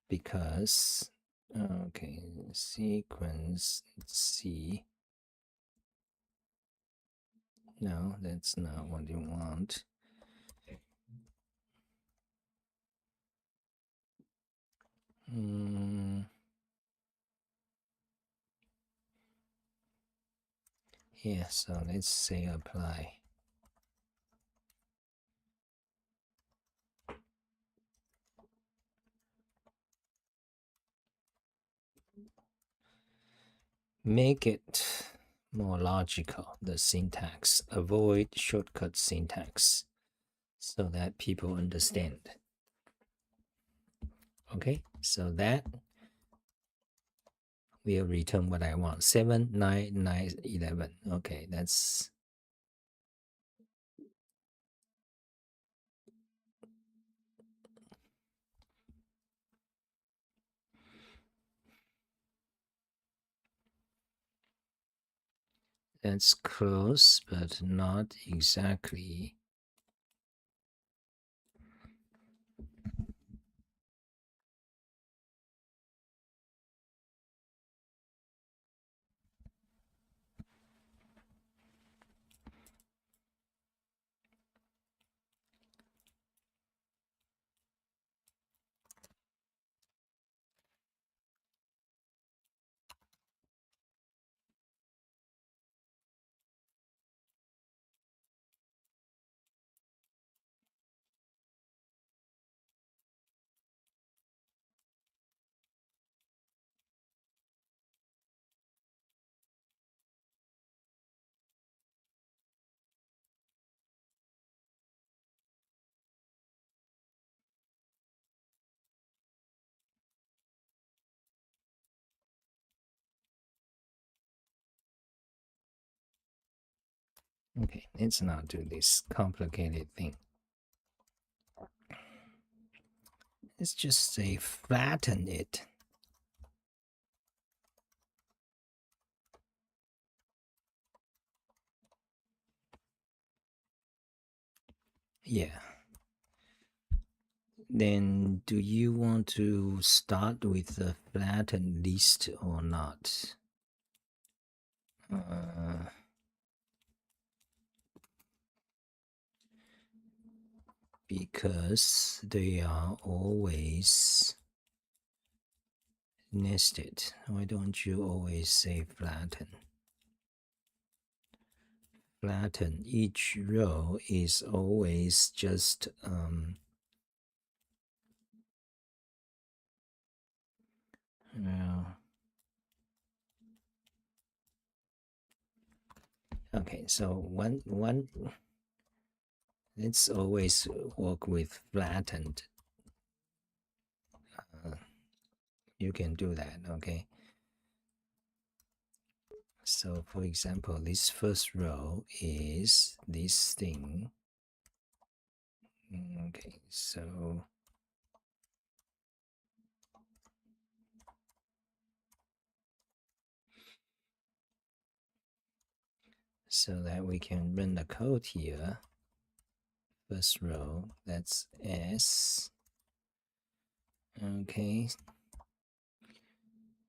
because, okay, sequence, let's see. No, that's not what you want. Yeah, so let's say apply. Make it more logical, the syntax. Avoid shortcut syntax so that people understand. Okay, so that will return what I want. 7, 9, 9, 11. Okay, that's close, but not exactly. Okay, let's not do this complicated thing. Let's just say flatten it. Yeah. Then do you want to start with the flattened list or not? Because they are always nested. Why don't you always say flatten? Flatten. Each row is always just okay, so one let's always work with flattened. You can do that, okay? So for example, this first row is this thing. Okay, so that we can run the code here. First row, that's S. Okay,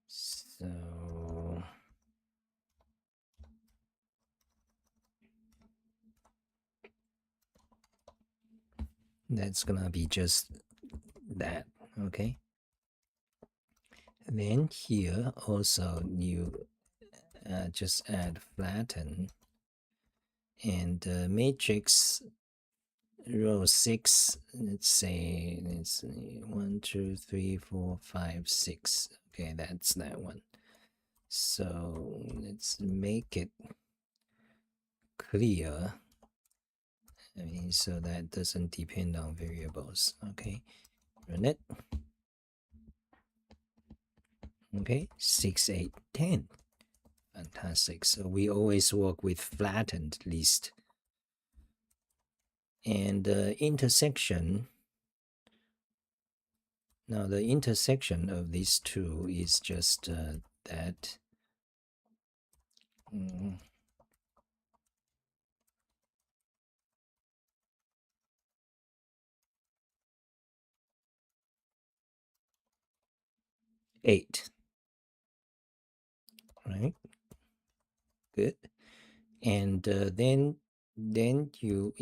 so that's gonna be just that, okay? And then here also you just add flatten, and matrix row 6, let's say it's 1 2 3 4 5 6. Okay, that's that one. So let's make it clear. I mean, so that doesn't depend on variables. Okay, run it. Okay, 6 8 10. Fantastic. So we always work with flattened list. And the intersection, now the intersection of these two is just that. 8, right? Good. And then you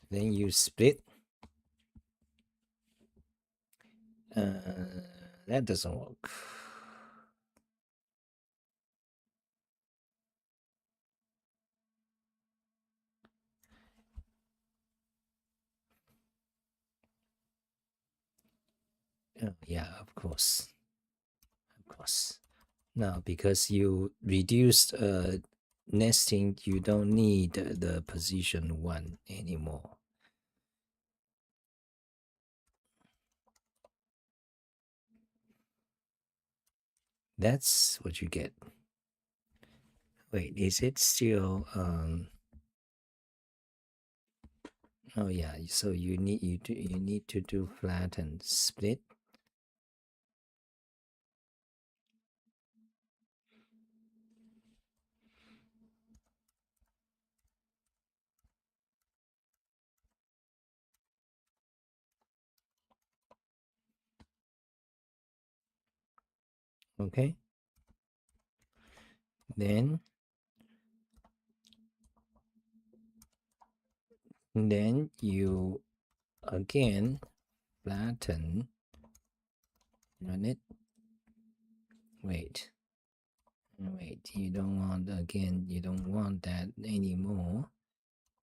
then you split. That doesn't work. Oh, yeah, of course. No, because you reduced nesting, you don't need the position 1 anymore. That's what you get. Wait, is it still oh yeah, so you need to do flatten split. Okay, then you again flatten, run it. Wait, you don't want, again, you don't want that anymore.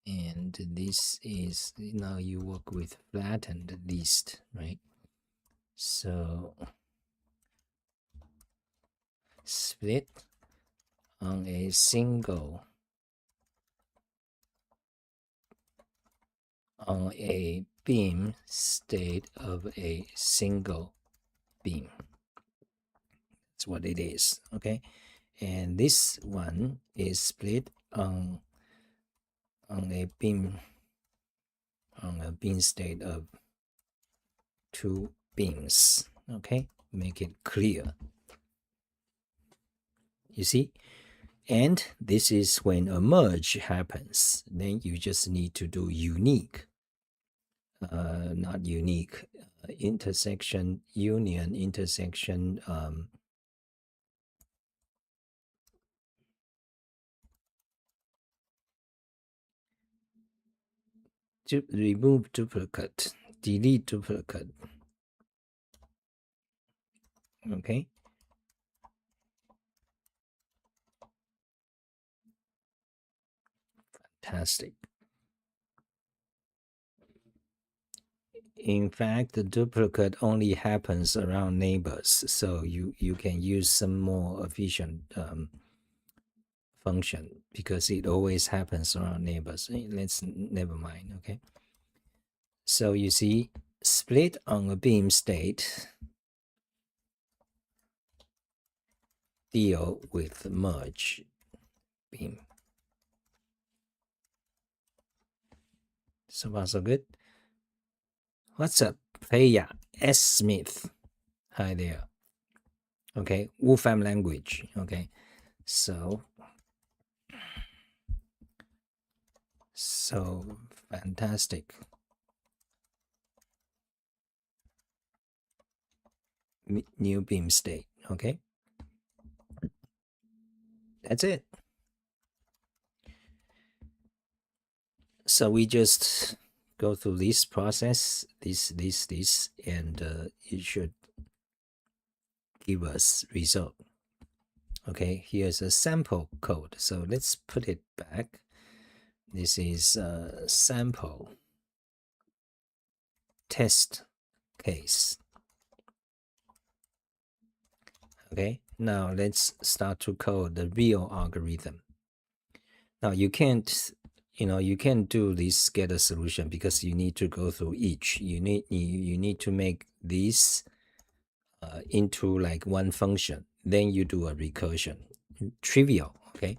And this is, now you work with flattened list, right? So split on a single, on a beam state of a single beam. That's what it is, okay? and this one is split on a beam state of 2 beams. Okay, make it clear. You see, and this is when a merge happens. Then you just need to do unique, not unique, intersection, union, intersection, remove duplicate, delete duplicate. Okay. Fantastic. In fact, the duplicate only happens around neighbors, so you can use some more efficient function because it always happens around neighbors. Let's never mind. Okay. So you see, split on a beam state, deal with merge beam. So far so good. What's up, Peya S. Smith? Hi there. Okay, Wolfram language. Okay, so fantastic. New beam state. Okay, that's it. So we just go through this process, this, and it should give us result. Okay, here's a sample code. So let's put it back. This is a sample test case. Okay, now let's start to code the real algorithm. Now you can't do this scatter solution because you need to go through each. You need to make this into like one function. Then you do a recursion. Trivial, okay?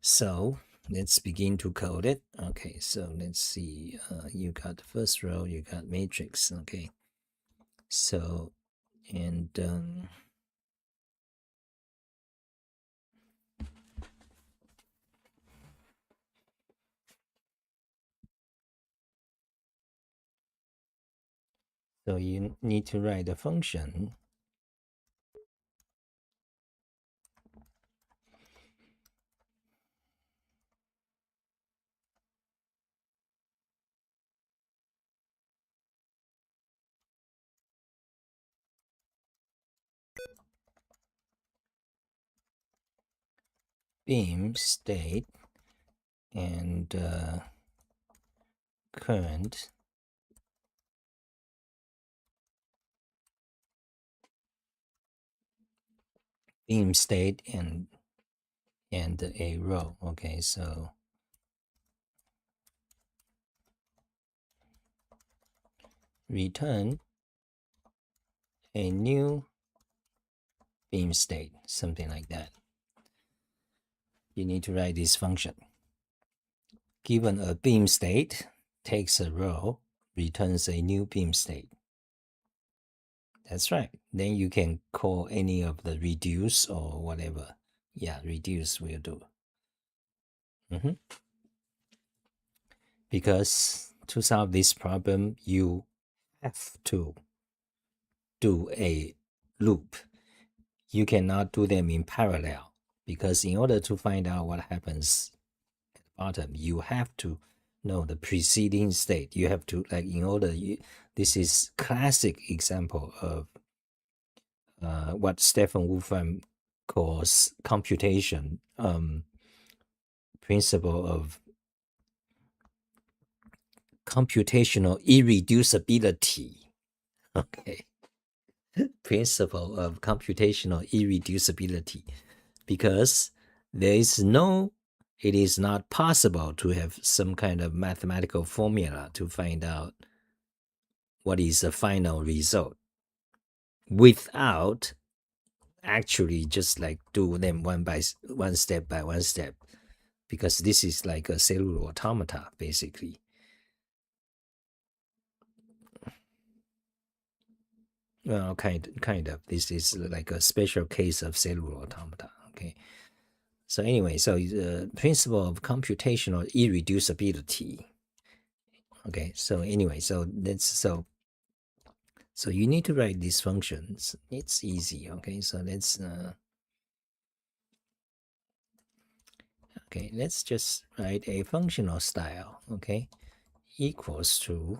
So let's begin to code it. Okay, so let's see. You got the first row, you got matrix. Okay, so and so you need to write a function. Beam state and current beam state and a row. Okay, so return a new beam state, something like that. You need to write this function. Given a beam state, takes a row, returns a new beam state. That's right. Then you can call any of the reduce or whatever. Yeah, reduce will do. Because to solve this problem, you have to do a loop. You cannot do them in parallel because in order to find out what happens at the bottom, you have to know the preceding state. You have to this is classic example of what Stephen Wolfram calls computation, principle of computational irreducibility. Okay. Principle of computational irreducibility, because it is not possible to have some kind of mathematical formula to find out what is the final result without actually just like do them one step by one step, because this is like a cellular automata basically. Well, kind of. This is like a special case of cellular automata. Okay. So anyway, so the principle of computational irreducibility. Okay. So anyway, so so you need to write these functions. It's easy. Okay. So let's just write a functional style. Okay, equals to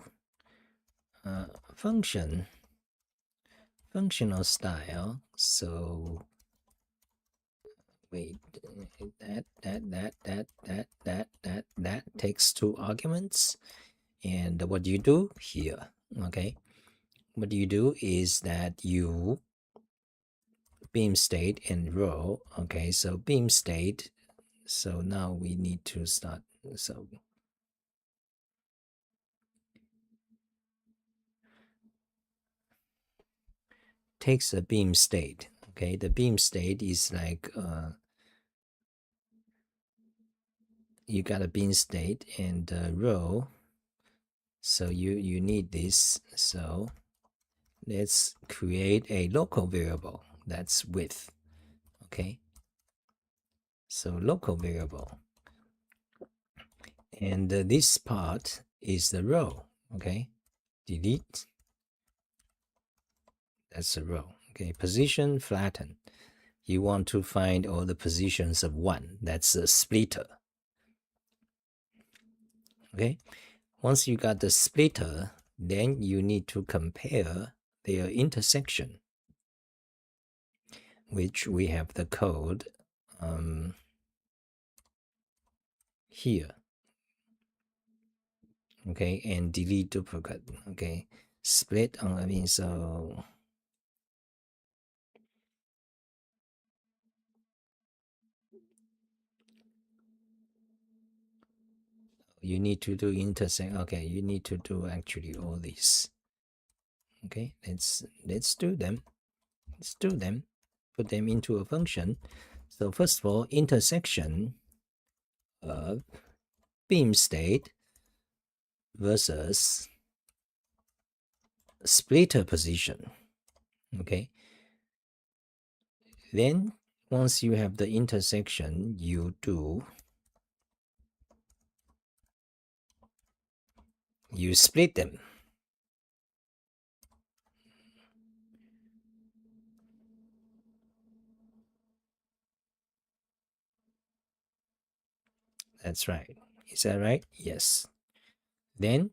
functional style. So wait, that takes two arguments. And what do you do here? Okay, what you do is that you beam state and row. Okay, so beam state. So now we need to start. So takes a beam state. Okay, the beam state is like you got a beam state and row. So you need this. So let's create a local variable that's width. Okay, so local variable, and this part is the row. Okay, delete. That's the row. Okay, position flatten. You want to find all the positions of one. That's a splitter. Okay, once you got the splitter, then you need to compare their intersection, which we have the code here. Okay, and delete duplicate. Okay, split on, I mean, so you need to do intersect. Okay, you need to do actually all these. Okay, let's do them. Let's do them. Put them into a function. So first of all, intersection of beam state versus splitter position. Okay, then once you have the intersection, you split them. That's right. Is that right? Yes. Then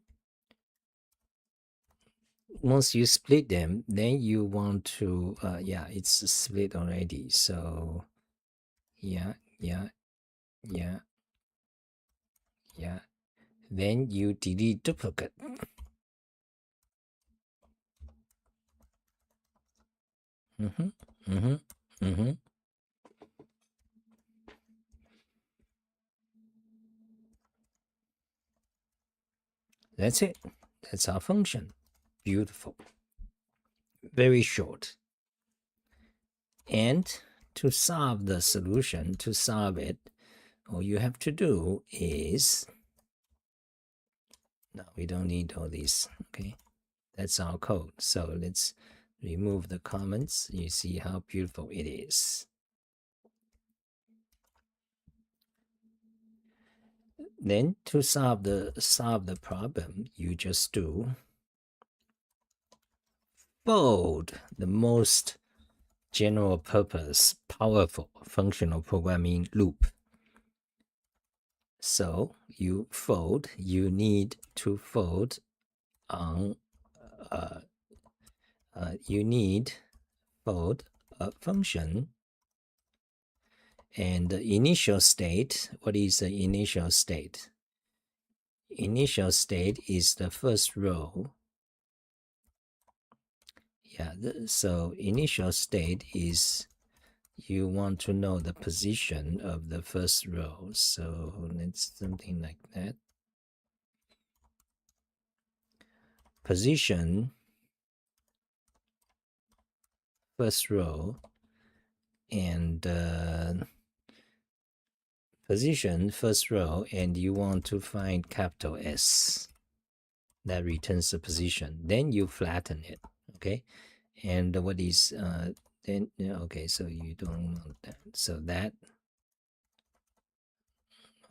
once you split them, then you want to yeah, it's split already. So yeah, yeah, yeah, yeah. Then you delete duplicate. Mm-hmm. Mm-hmm. Mm-hmm. That's it. That's our function. Beautiful. Very short. And to solve the solution, to solve it, all you have to do is, no, we don't need all these. Okay, that's our code. So let's remove the comments. You see how beautiful it is. Then to solve the problem, you just do fold, the most general purpose, powerful functional programming loop. So you fold, you need to fold on, you need fold a function, and the initial state. What is the initial state? Initial state is the first row. Yeah, so initial state is you want to know the position of the first row. So it's something like that. Position first row and position first row, and you want to find capital S that returns the position. Then you flatten it, okay? And what is then? Okay, so you don't want that. So that,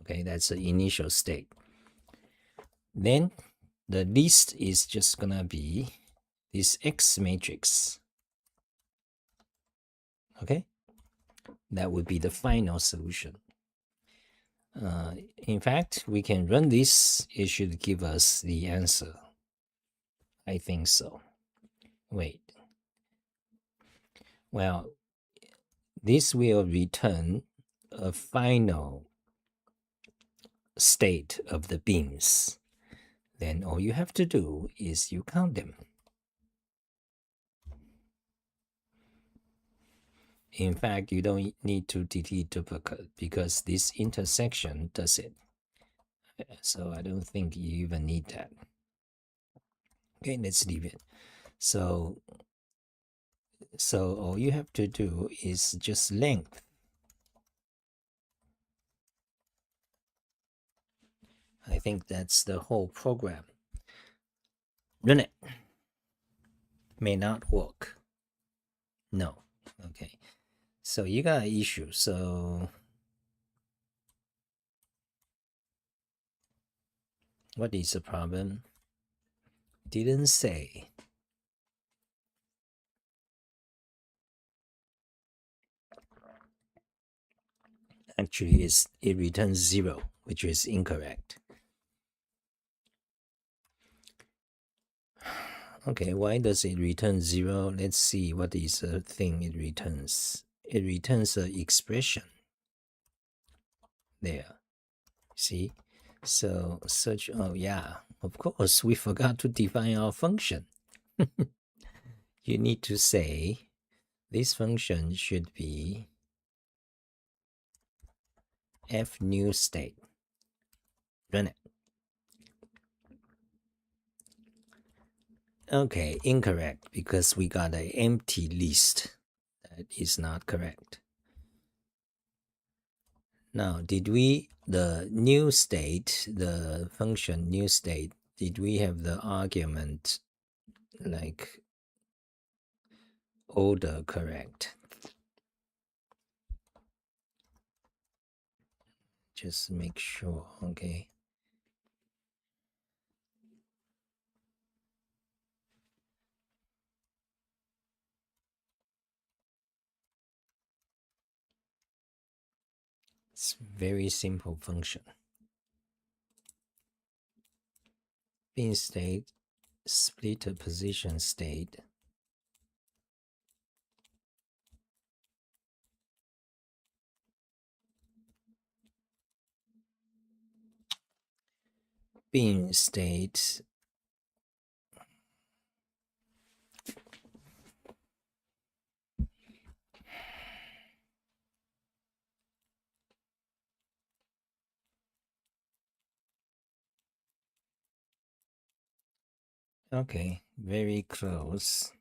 okay, that's the initial state. Then the list is just gonna be this X matrix. Okay, that would be the final solution. In fact, we can run this. It should give us the answer. I think so. Wait. Well, this will return a final state of the beams. Then all you have to do is you count them. In fact, you don't need to delete duplicate because this intersection does it. So I don't think you even need that. Okay, let's leave it. So all you have to do is just length. I think that's the whole program. Run it. May not work. No. Okay. So you got an issue. So what is the problem? Didn't say. Actually, it returns 0, which is incorrect. Okay, why does it return 0? Let's see what is the thing it returns. It returns an expression. There. See? So search, oh yeah, of course, we forgot to define our function. You need to say this function should be f new state. Run it. Okay, incorrect because we got an empty list. That is not correct. Now, did we, the new state, the function new state, did we have the argument like order correct? Just make sure, okay. It's very simple function. Bin state, splitter position state. Bin state. Okay, very close.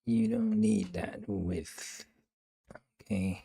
You don't need that width. Okay.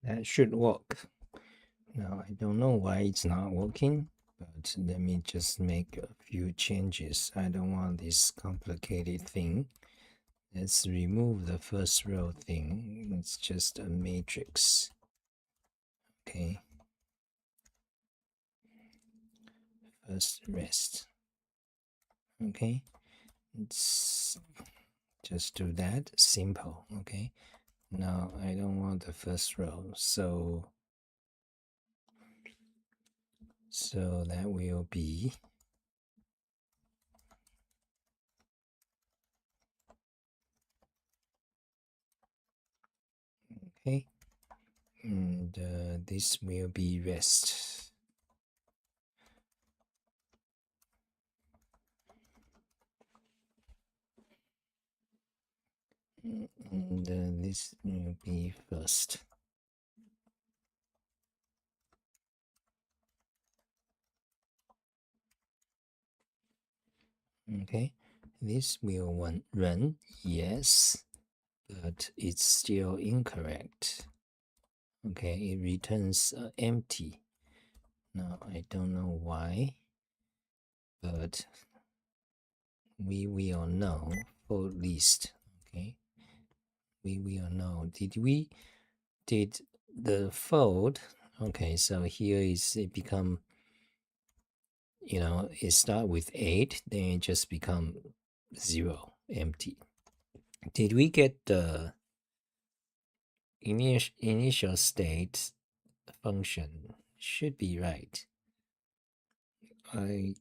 That should work. Now, I don't know why it's not working, but let me just make a few changes. I don't want this complicated thing. Let's remove the first row thing. It's just a matrix. Okay. First rest. Okay. Let's just do that. Simple. Okay. Now I don't want the first row. So that will be okay. And this will be rest. And this will be first. Okay, this will run, yes, but it's still incorrect. Okay, it returns empty. Now I don't know why, but we will know for list. Okay, we will know. Did the fold? Okay, so here is it become, it start with 8, then it just become 0, empty. Did we get the initial state function? Should be right. I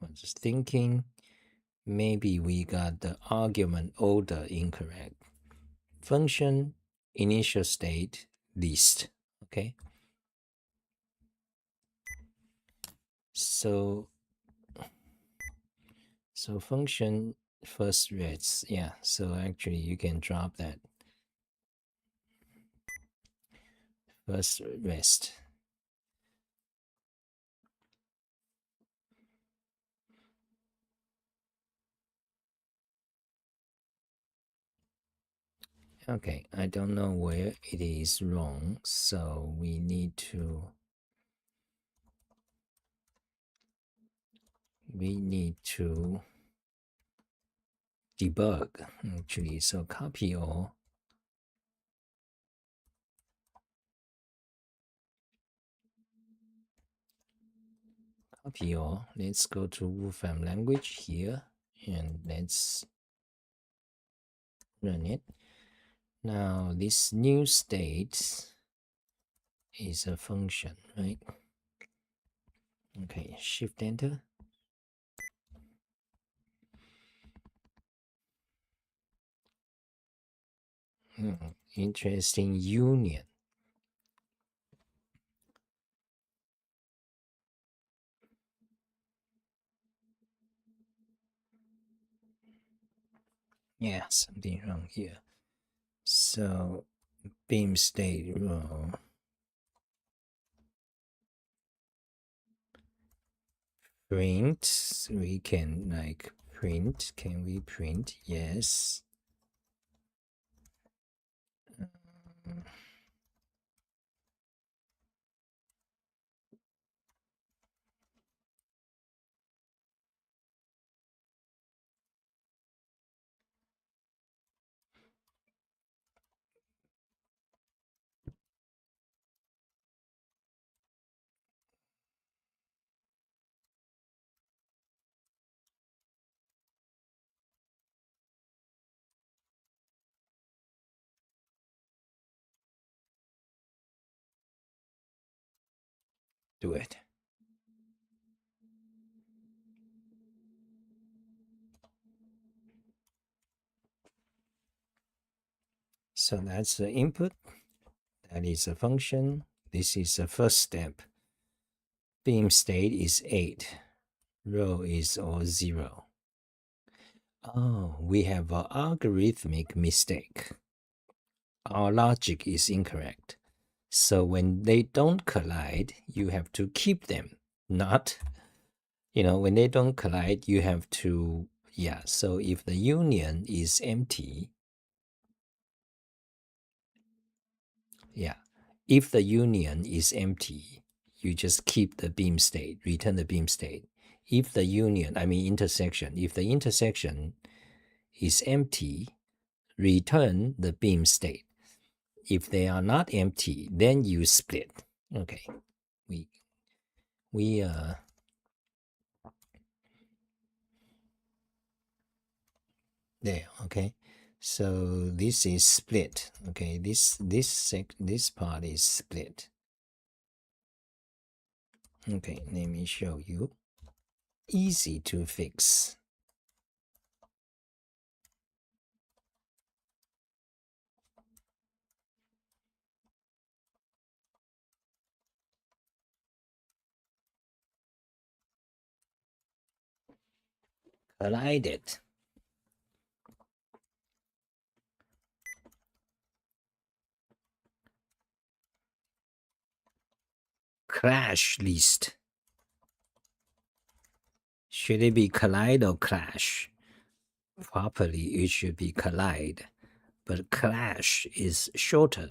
was thinking maybe we got the argument order incorrect. Function initial state list. Okay. So function first rest. Yeah. So actually you can drop that. First rest. Okay, I don't know where it is wrong, so we need to debug actually. So copy all. Let's go to Wolfram language here and let's run it. Now this new state is a function, right? Okay, shift enter. Interesting union. Yeah, something wrong here. So beam state row. Print, we can like print. Can we print? Yes. Do it. So that's the input. That is a function. This is the first step. Beam state is 8. Row is all 0. Oh, we have an algorithmic mistake. Our logic is incorrect. So when they don't collide, you have to keep them. Not, when they don't collide, you have to, yeah. So if the union is empty, yeah, if the union is empty, you just keep the beam state, return the beam state. If the union, I mean intersection, if the intersection is empty, return the beam state. If they are not empty, then you split. Okay, we there. Okay, so this is split. Okay, this part is split. Okay, let me show you. Easy to fix. Collided. Crash list. Should it be collide or clash? Properly, it should be collide, but clash is shorter.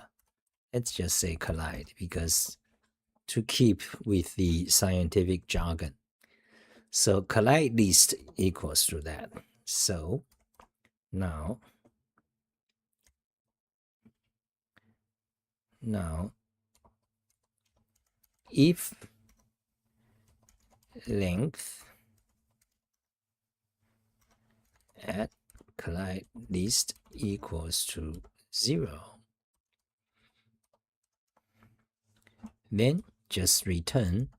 Let's just say collide because to keep with the scientific jargon. So collide list equals to that. So now if length at collide list equals to 0, then just return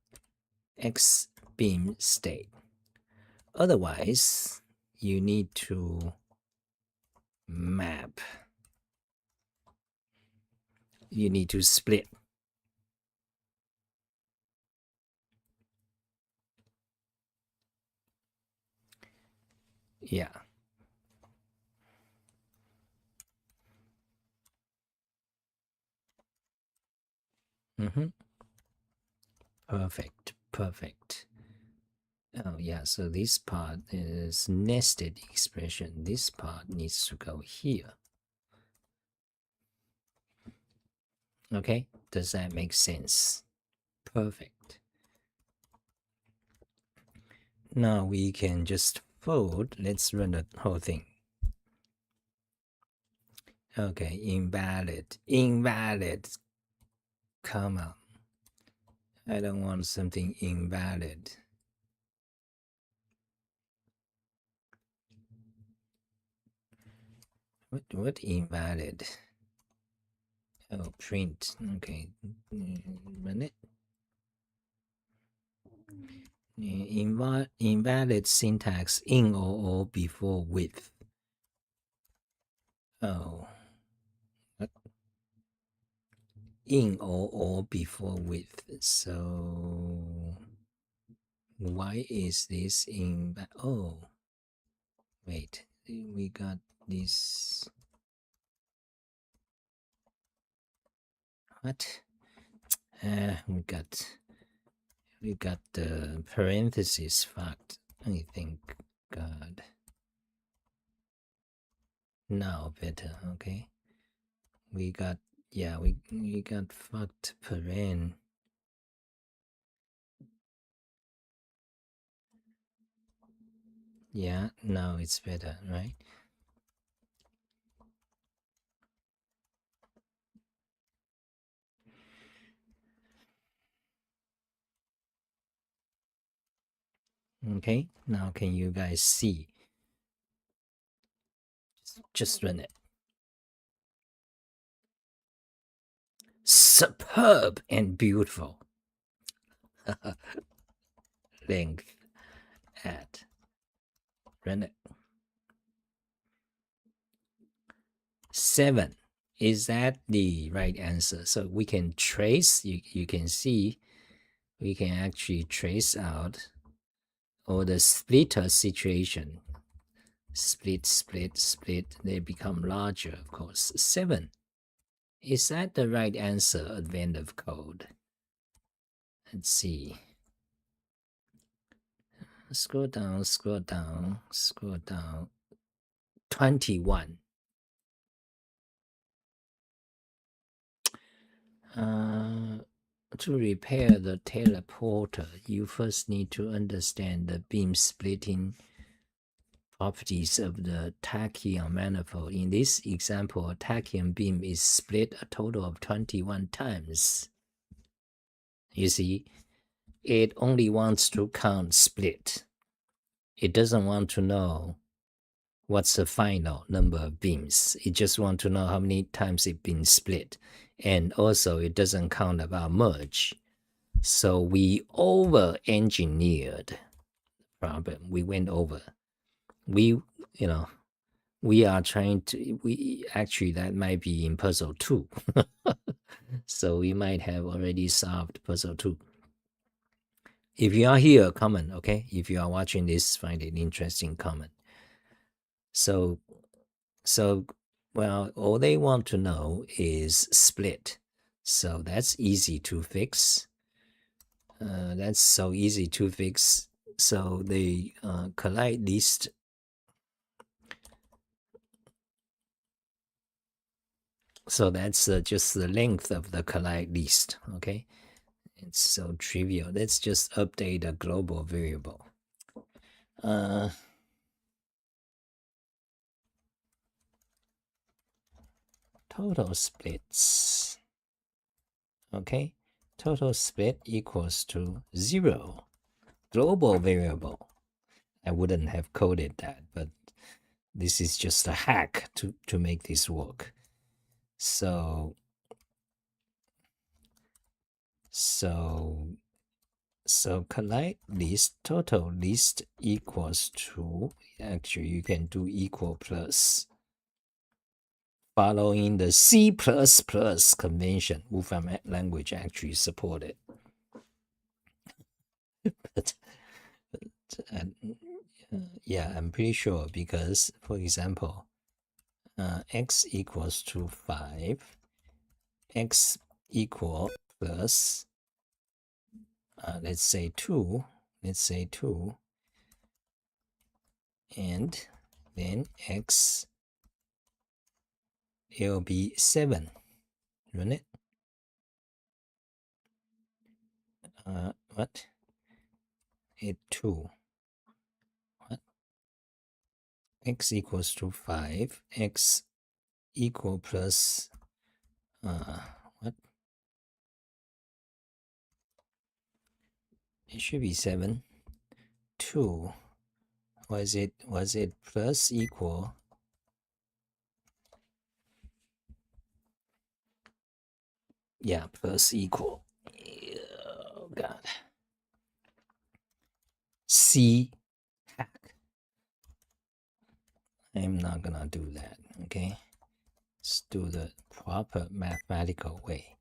X beam state. Otherwise, you need to map. You need to split. Yeah. Perfect. Oh yeah, so this part is nested expression. This part needs to go here. Okay, does that make sense? Perfect. Now we can just fold. Let's run the whole thing. Okay, invalid. Come on. I don't want something invalid. What invalid? Oh, print. Okay, run it. Invalid syntax in or before with. Oh, what? In or before with. So why is this in? Oh, wait, we got this. What? We got the parenthesis fucked. I think. God. Now better. Okay. We got we got fucked paren. Yeah, now it's better, right? Okay, now can you guys see? Just run it. Superb and beautiful. Length at run it. 7. Is that the right answer? So we can trace, you can see, we can actually trace out or the splitter situation. Split, they become larger, of course. 7. Is that the right answer, advent of code? Let's see. Scroll down. 21. To repair the teleporter, you first need to understand the beam splitting properties of the tachyon manifold. In this example, a tachyon beam is split a total of 21 times. You see, it only wants to count split. It doesn't want to know what's the final number of beams. It just wants to know how many times it's been split. And also, it doesn't count about merge. So we over-engineered the problem. We went over. We are trying to, actually, that might be in puzzle 2. So we might have already solved puzzle 2. If you are here, comment, okay? If you are watching this, find it interesting, comment. So, well, all they want to know is split. So that's easy to fix. That's so easy to fix. So the collide list. So that's just the length of the collide list, okay? It's so trivial. Let's just update a global variable. Total splits, okay? Total split equals to 0. Global variable. I wouldn't have coded that, but this is just a hack to make this work. So collide list, total list equals to, actually you can do equal plus. Following the C++ convention, Wolfram language actually supported. but yeah, I'm pretty sure because, for example, x equals to 5, x equal plus, let's say 2, and then x, it'll be 7, run it. What? It 2. What? X equals to 5, x equal plus, what? It should be 7. 2. Was it plus equal? Yeah, plus equal. Oh God. C hack. I'm not gonna do that, okay? Let's do the proper mathematical way.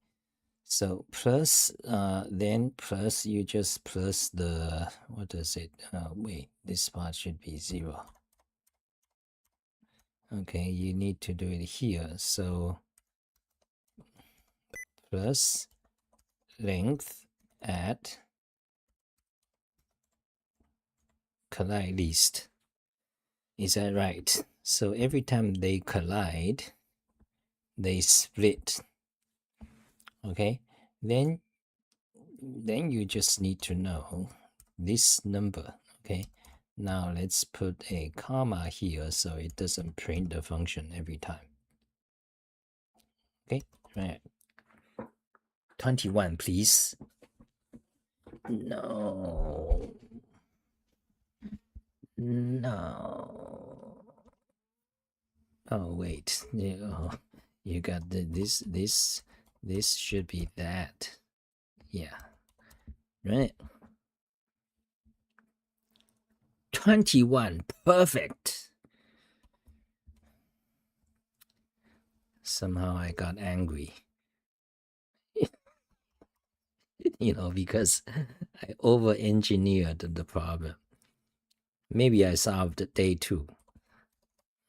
So plus, then plus, you just plus the, what does it, wait, this part should be 0. Okay, you need to do it here. So plus length at collide list. Is that right? So every time they collide, they split. Okay, then you just need to know this number. Okay, now let's put a comma here so it doesn't print the function every time. Okay, right. 21, please. No. Oh wait, you got this should be that. Yeah, right. 21, perfect. Somehow I got angry. Because I over-engineered the problem. Maybe I solved day 2.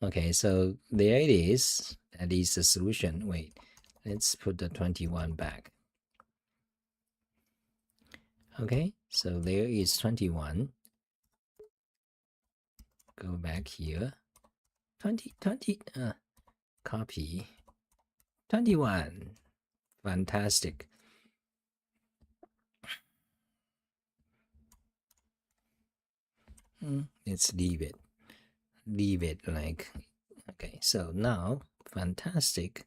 Okay, so there it is. That is the solution. Wait, let's put the 21 back. Okay, so there is 21. Go back here. 20, copy. 21. Fantastic. Let's leave it. Leave it like, okay, so now, fantastic.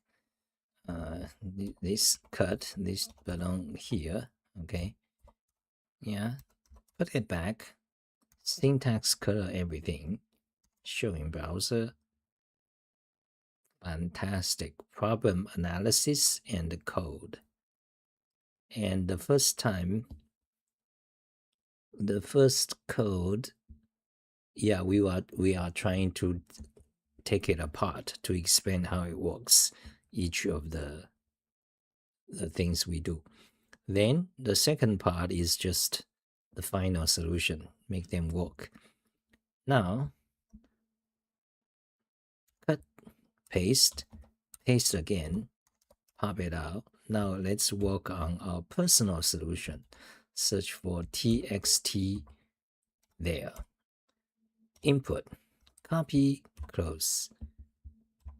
This cut, this belong here, okay? Yeah, put it back. Syntax color everything. Showing browser. Fantastic. Problem analysis and the code. And the first time, the first code, yeah, we are trying to take it apart to explain how it works, each of the things we do. Then the second part is just the final solution, make them work. Now, cut, paste again, pop it out. Now let's work on our personal solution. Search for txt there. Input, copy, close.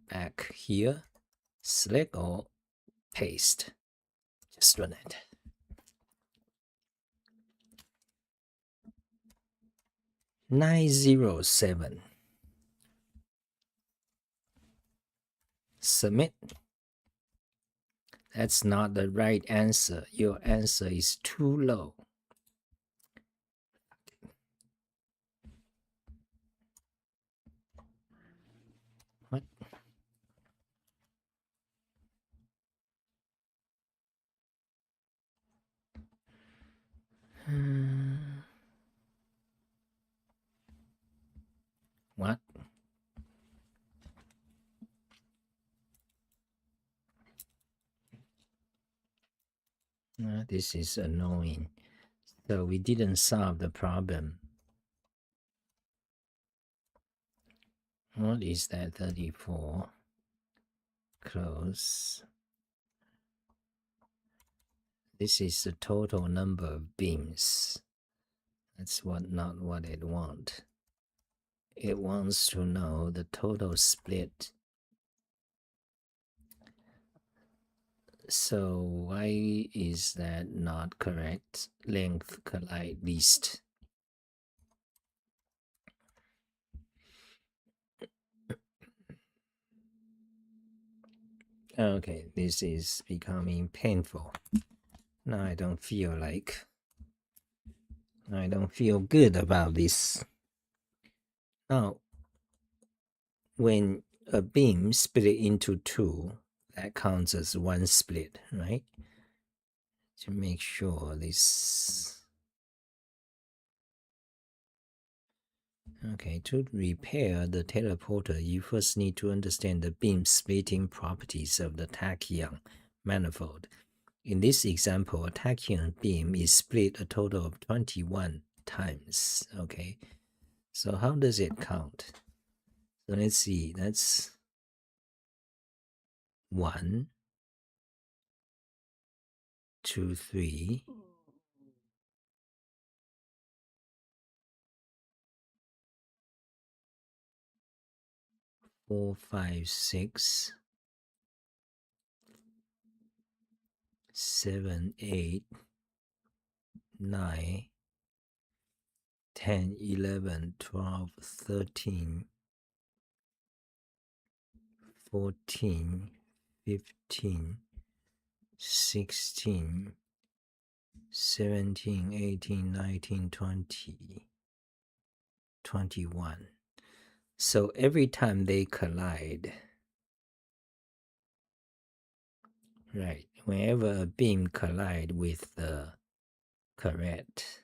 Back here, select all, paste. Just run it. "907." Submit. That's not the right answer. Your answer is too low. What? What? This is annoying. So we didn't solve the problem. What is that? 34. Close. This is the total number of beams. That's not what it wants. It wants to know the total split. So why is that not correct? Length collide least. Okay, this is becoming painful. Now I don't feel good about this. Now, when a beam split into two, that counts as one split, right? To make sure this. Okay, to repair the teleporter, you first need to understand the beam splitting properties of the tachyon manifold. In this example, a tachyon beam is split a total of 21 times. Okay, so how does it count? So let's see, that's 1, 2, 3, 4, 5, 6, 7, 8, 9, 10, 11, 12, 13, 14, 15, 16, 17, 18, 19, 20, 21. So every time they collide, right, whenever a beam collide with the correct,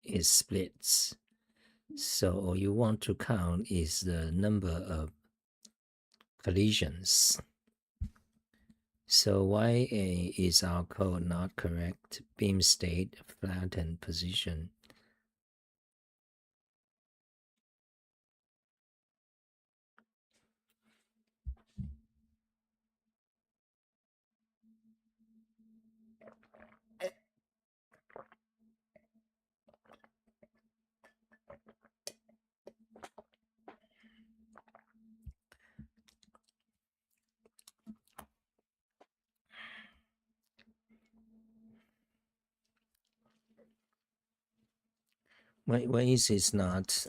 it splits. So all you want to count is the number of collisions. So why is our code not correct? Beam state, flattened position. Why is it not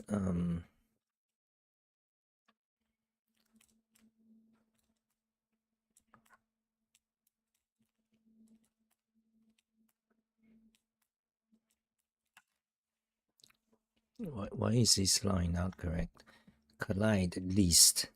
why is this line not correct? Collide least.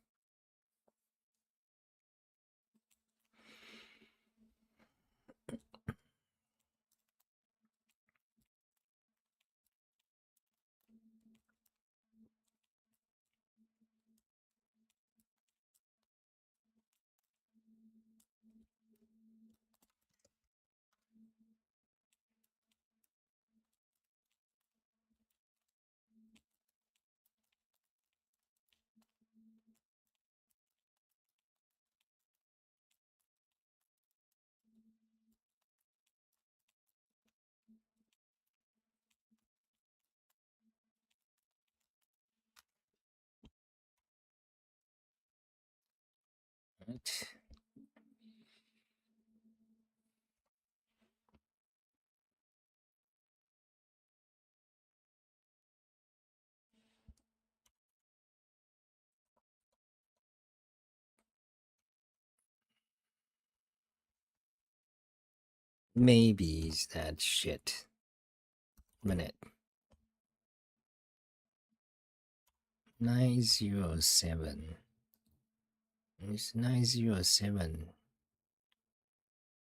Right. Maybe it's that shit. Minute. 907. Is 907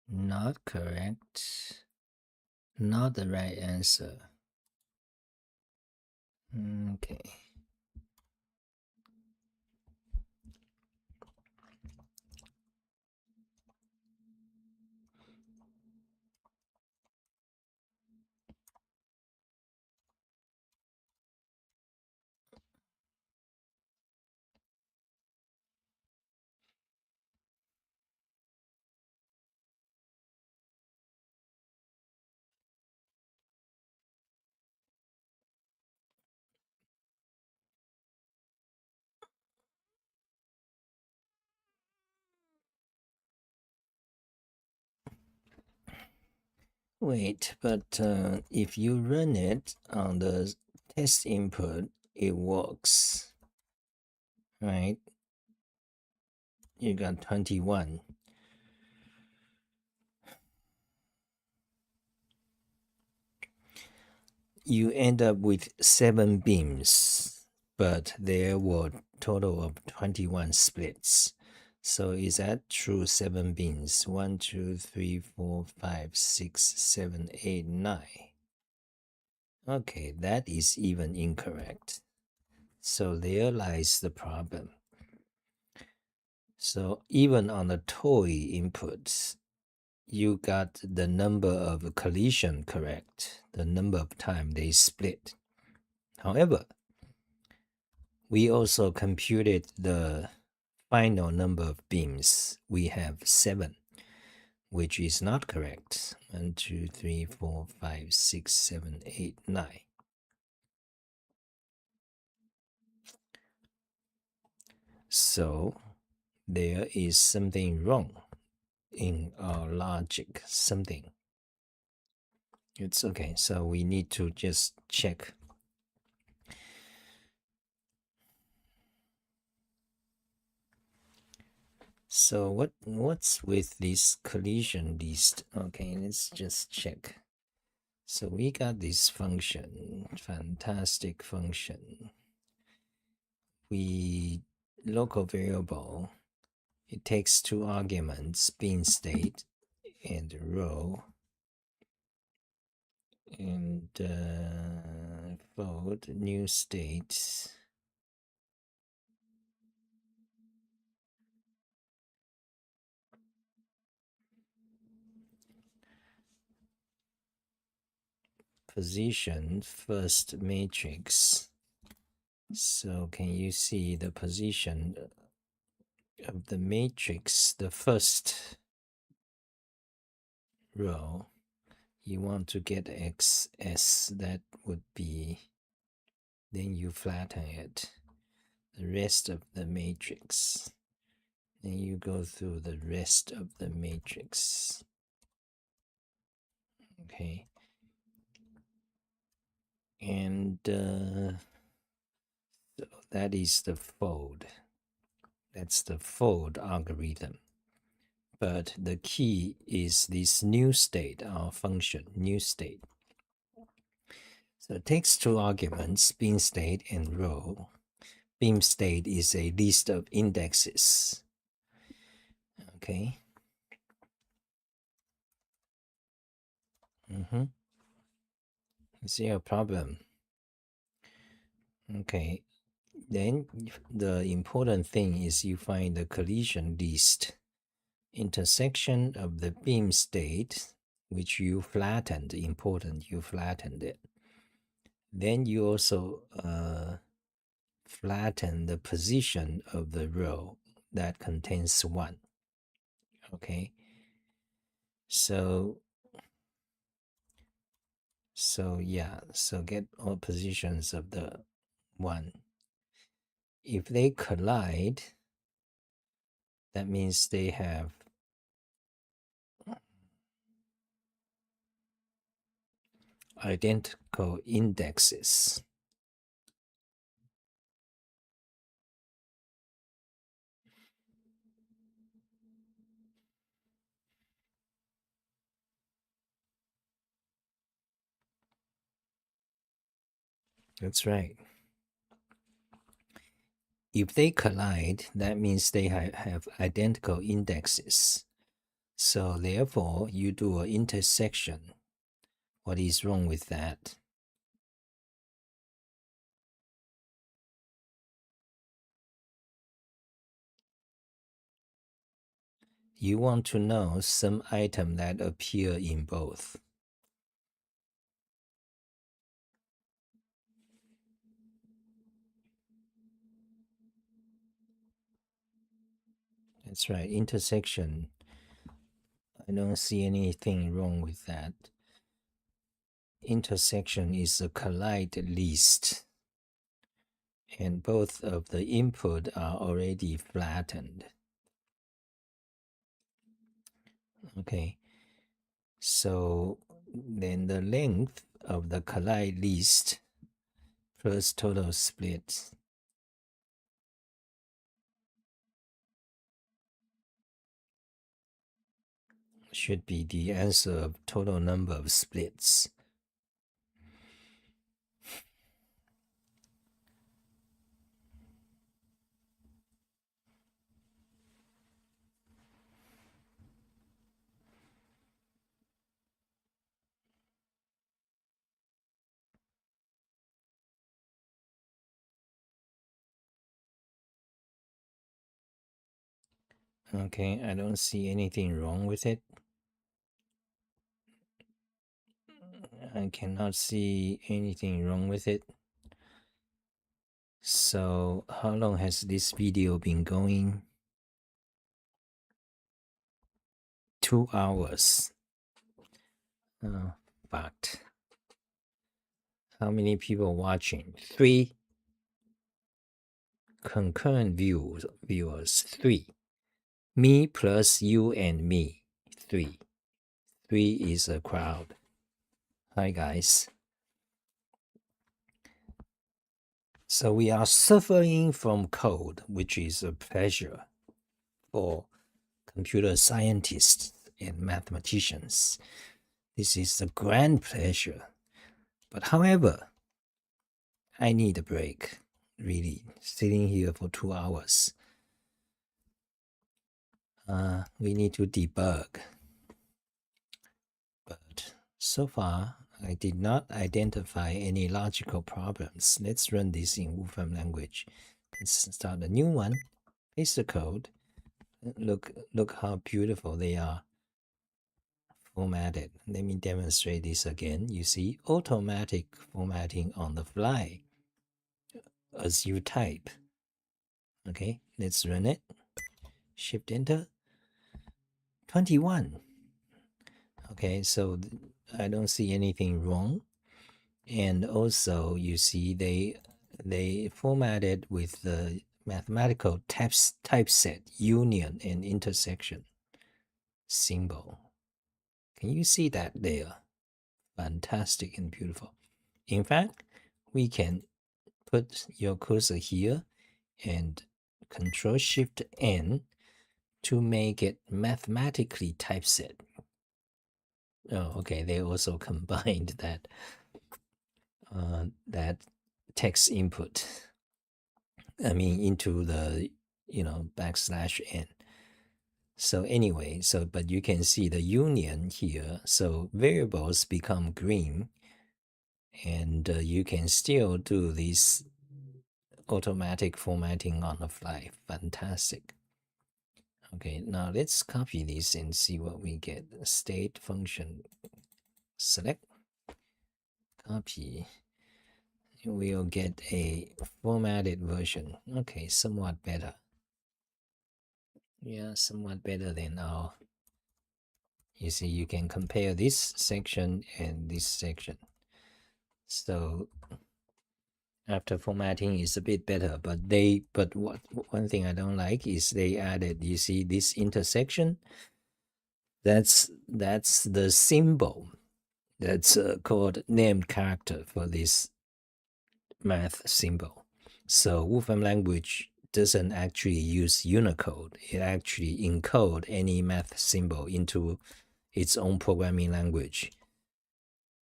not correct? Not the right answer. Okay. Wait, but if you run it on the test input, it works, right? You got 21. You end up with 7 beams, but there were total of 21 splits. So is that true? 7 beams? 1, 2, 3, 4, 5, 6, 7, 8, 9. Okay, that is even incorrect. So there lies the problem. So even on the toy inputs, you got the number of collision correct, the number of time they split. However, we also computed the final number of beams. We have 7, which is not correct. 1, 2, 3, 4, 5, 6, 7, 8, 9. So there is something wrong in our logic, something. It's okay. So we need to just check. So what's with this collision list? Okay, let's just check. So we got this function, fantastic function. We local variable, it takes 2 arguments, bin state and row, and fold new state. Position first matrix. So can you see the position of the matrix, the first row? You want to get XS, that would be, then you flatten it. The rest of the matrix. Then you go through the rest of the matrix. Okay. And so that is the fold. That's the fold algorithm. But the key is this new state, our function, new state. So it takes two arguments, bin state and row. Bin state is a list of indexes. Okay. Is there a problem? Okay. Then the important thing is you find the collision list, intersection of the beam state, which you flattened, important, you flattened it. Then you also flatten the position of the row that contains 1. Okay. So yeah, so get all positions of the 1. If they collide, that means they have identical indexes. That's right. If they collide, that means they have identical indexes. So therefore, you do an intersection. What is wrong with that? You want to know some item that appear in both. That's right, intersection. I don't see anything wrong with that. Intersection is a collide list, and both of the input are already flattened. Okay, so then the length of the collide list plus total split should be the answer of total number of splits. Okay, I don't see anything wrong with it. I cannot see anything wrong with it. So how long has this video been going? 2 hours. But how many people watching? 3 concurrent viewers. 3. Me plus you and me. 3. 3 is a crowd. Hi guys. So we are suffering from code, which is a pleasure for computer scientists and mathematicians. This is a grand pleasure. But however, I need a break, really, sitting here for 2 hours. We need to debug. But so far, I did not identify any logical problems. Let's run this in Wolfram language. Let's start a new one. Paste the code. Look how beautiful they are formatted. Let me demonstrate this again. You see automatic formatting on the fly as you type. Okay, let's run it. Shift enter. 21. Okay, so I don't see anything wrong. And also you see they formatted with the mathematical typeset union and intersection symbol. Can you see that there? Fantastic and beautiful. In fact, we can put your cursor here and Control-Shift-N to make it mathematically typeset. Oh, okay. They also combined that text input. I mean, into the \n. So anyway, but you can see the union here. So variables become green, and you can still do this automatic formatting on the fly. Fantastic. Okay, now let's copy this and see what we get. State function, select, copy. We'll get a formatted version. Okay, somewhat better. Yeah, somewhat better than our. You see, you can compare this section and this section. So after formatting is a bit better, but one thing I don't like is they added, you see this intersection. That's the symbol that's called named character for this math symbol. So Wolfram language doesn't actually use Unicode. It actually encode any math symbol into its own programming language.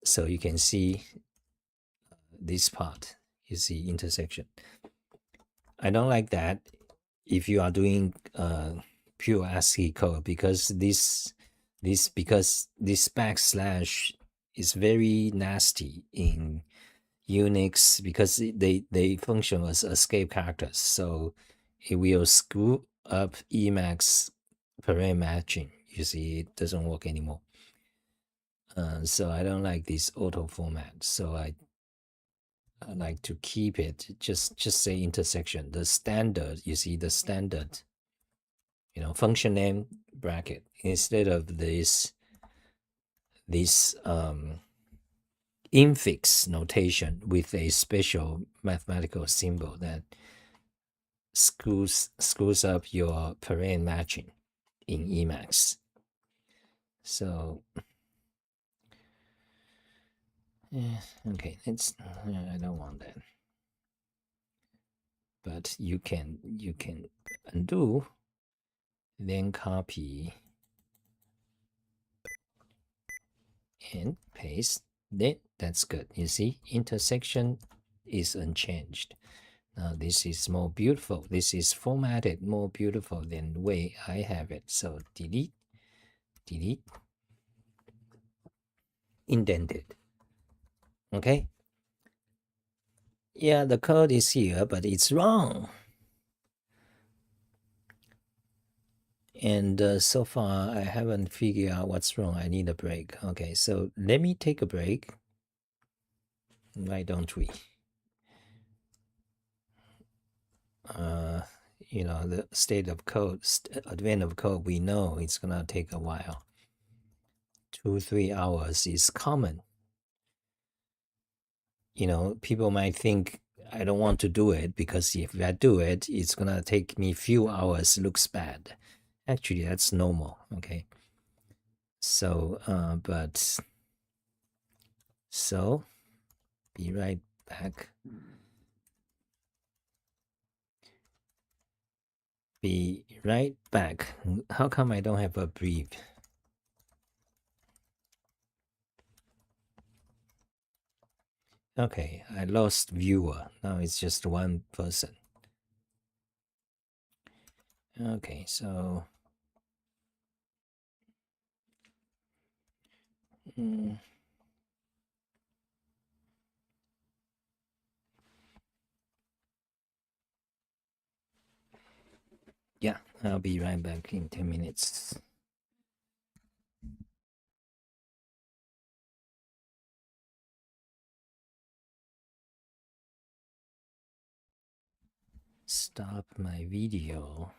So you can see this part, you see intersection. I don't like that if you are doing pure ASCII code, because this backslash is very nasty in Unix, because they function as escape characters, so it will screw up Emacs parent matching. You see, it doesn't work anymore. So I don't like this auto format. So I like to keep it just say intersection. The standard, you see the standard, function name bracket, instead of this infix notation with a special mathematical symbol that screws up your parent matching in Emacs. So okay, I don't want that. But you can undo, then copy and paste. Then that's good. You see, intersection is unchanged. Now this is more beautiful. This is formatted more beautiful than the way I have it. So delete, indented. Okay. Yeah, the code is here, but it's wrong. And so far, I haven't figured out what's wrong. I need a break. Okay, so let me take a break. Why don't we? The state of code, advent of code, we know it's gonna take a while. 2-3 hours is common. People might think I don't want to do it, because if I do it, it's gonna take me few hours. Looks bad. Actually, that's normal. Okay. So, be right back. Be right back. How come I don't have a brief? Okay, I lost viewer. Now it's just one person. Okay, so yeah, I'll be right back in 10 minutes. Stop my video.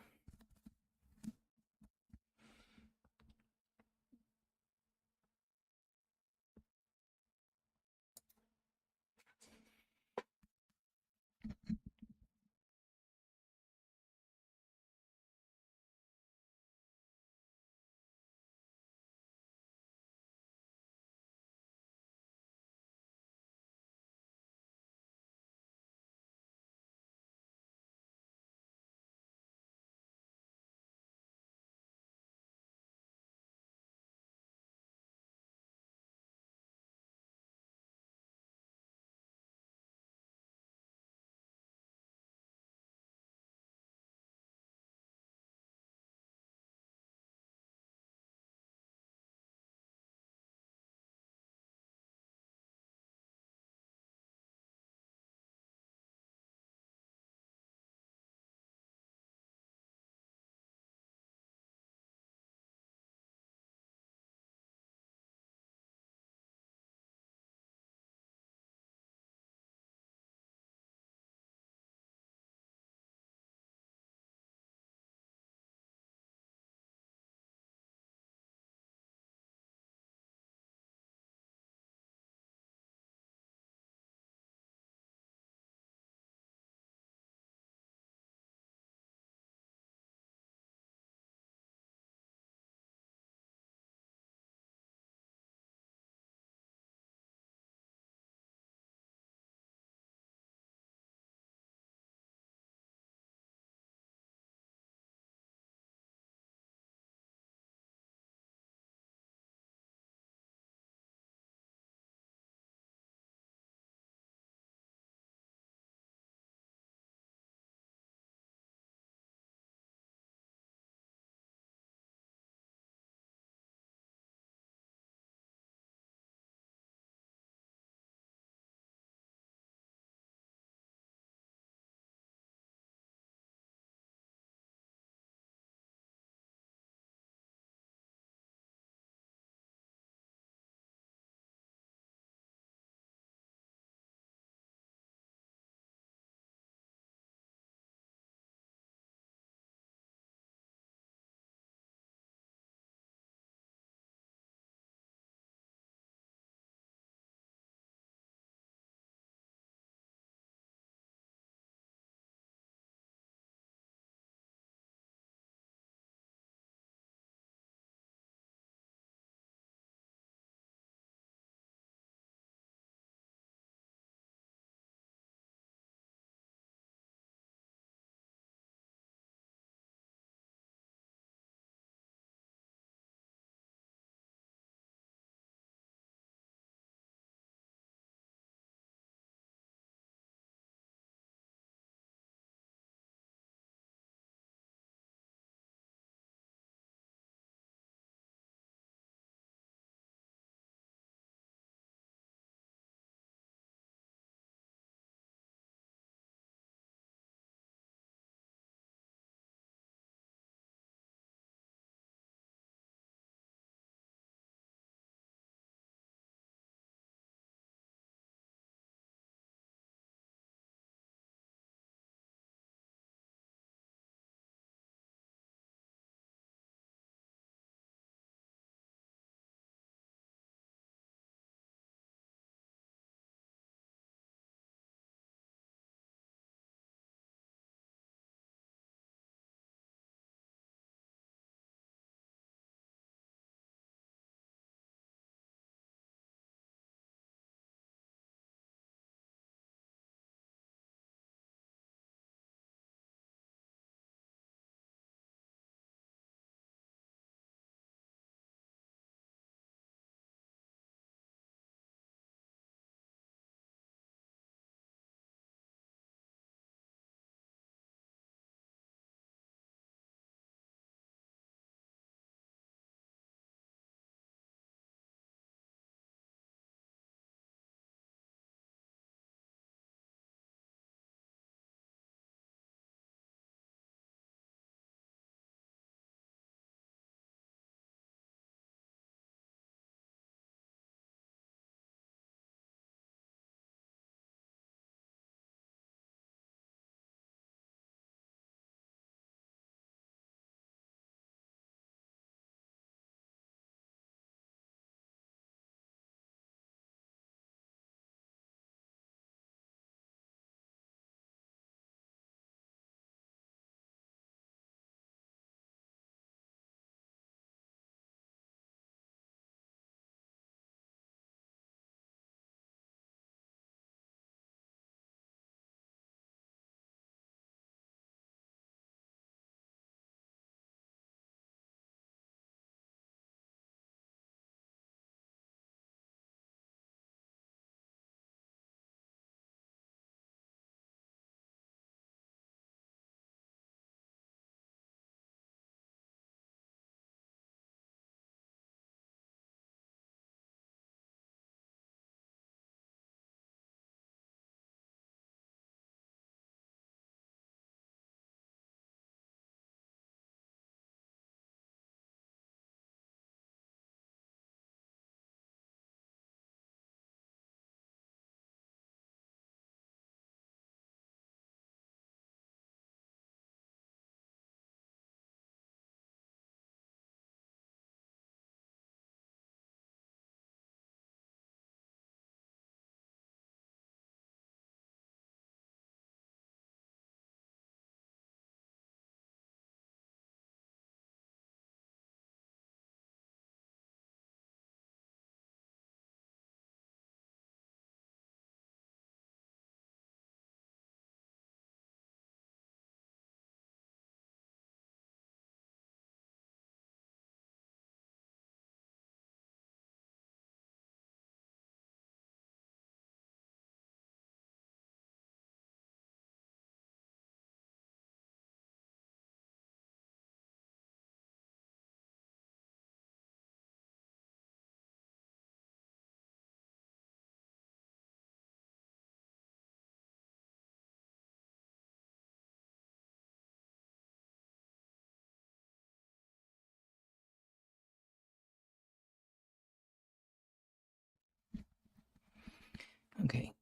Okay,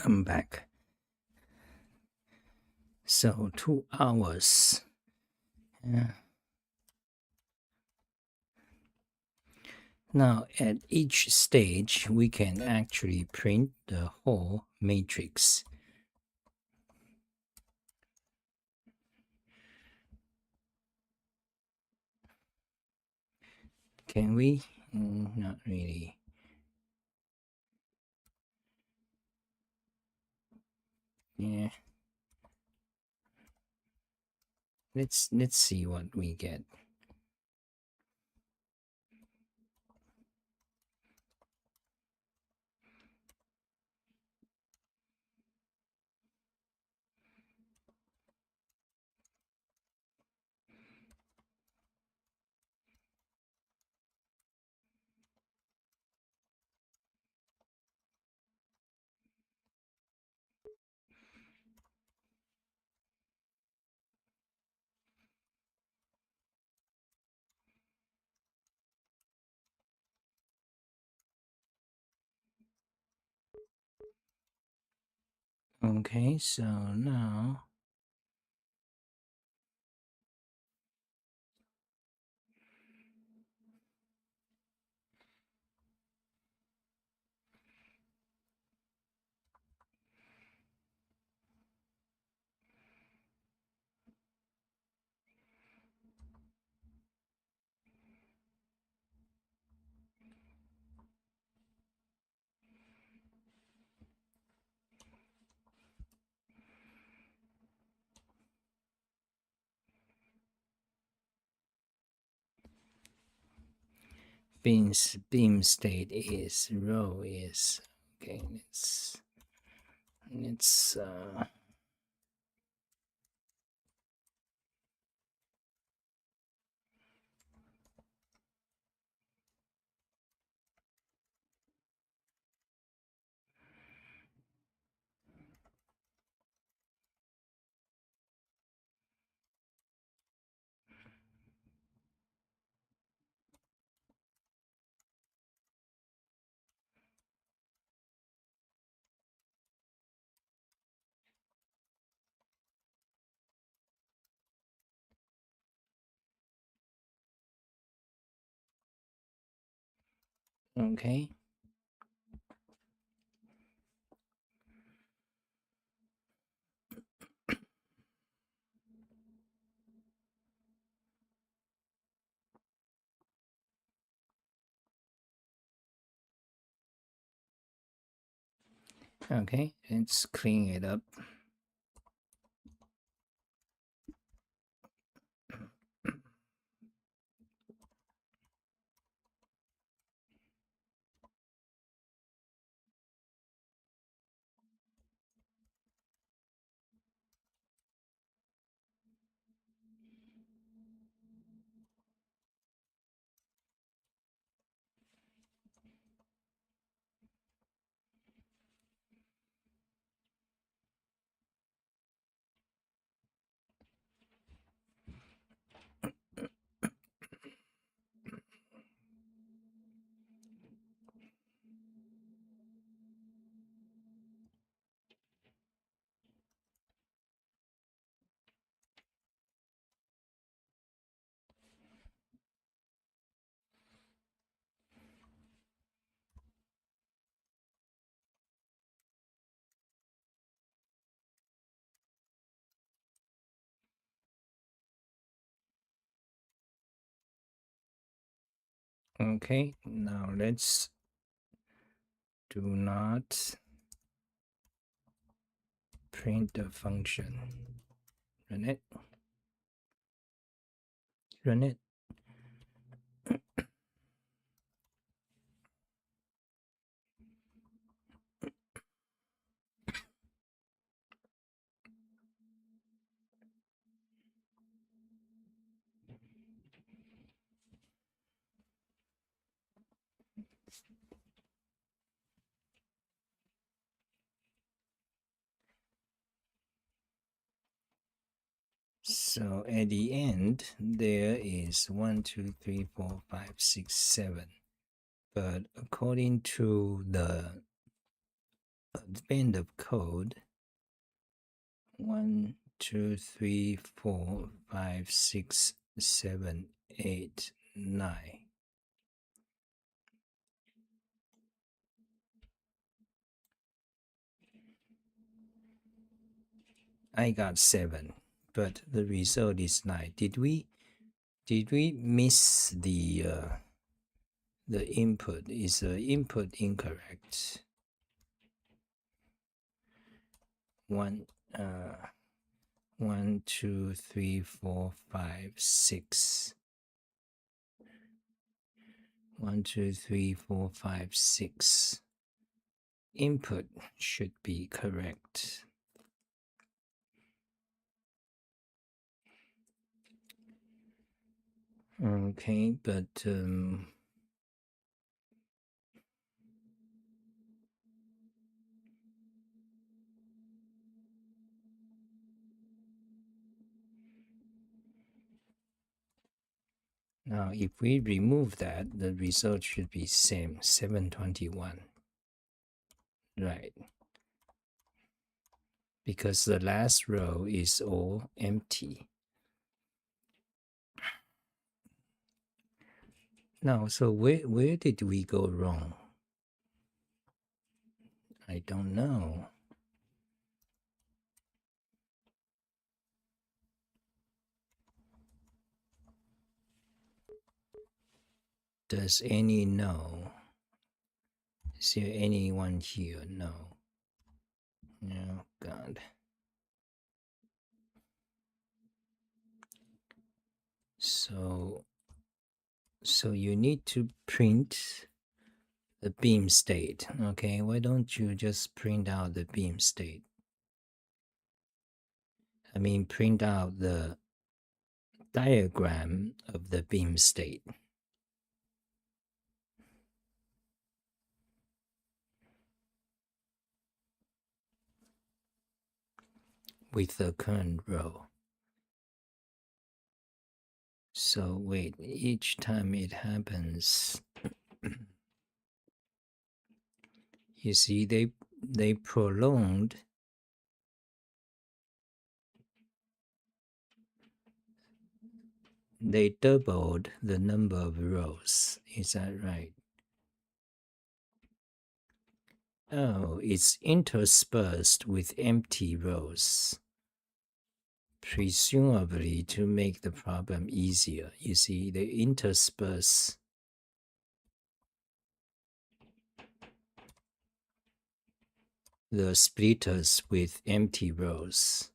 I'm back. So 2 hours. Yeah. Now, at each stage, we can actually print the whole matrix. Can we? Not really. Yeah. Let's see what we get. Okay, so now beam state is rho is okay. Let's okay. Okay, let's clean it up. Okay, now let's do not print the function. Run it. Run it. So at the end, there is 1, 2, 3, 4, 5, 6, 7. But according to the band of code, 1, 2, 3, 4, 5, 6, 7, 8, 9. I got 7, but the result is 9. Did we miss the input? Is the input incorrect? 1, 2, 3, 4, 5, 6. 1, 2, 3, 4, 5, 6. Input should be correct. Okay, but now if we remove that, the result should be same, 721. Right. Because the last row is all empty. Now, so where did we go wrong? I don't know. Does any know? Is there anyone here? No. Oh, God. So you need to print the beam state. Okay, why don't you just print out the beam state? I mean, print out the diagram of the beam state. With the current row. So wait, each time it happens, you see they prolonged they doubled the number of rows. Is that right? Oh, it's interspersed with empty rows. Presumably to make the problem easier. You see, they intersperse the splitters with empty rows.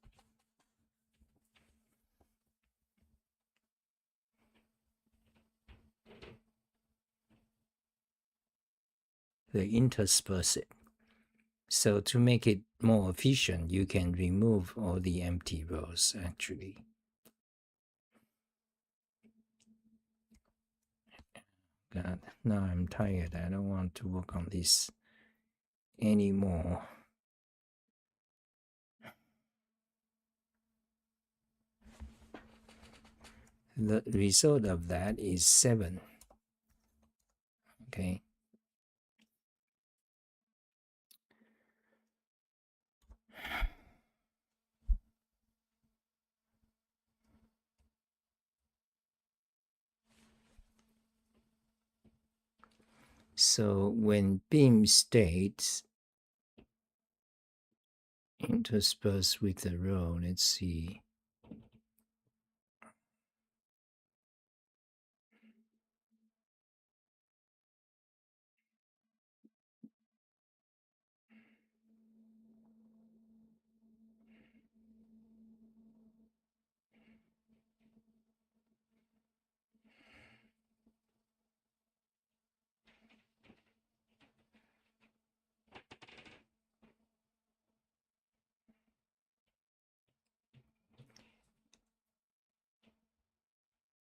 They intersperse it. So to make it more efficient, you can remove all the empty rows actually. God, now I'm tired. I don't want to work on this anymore. The result of that is 7. Okay. So when beam states intersperse with the row, let's see.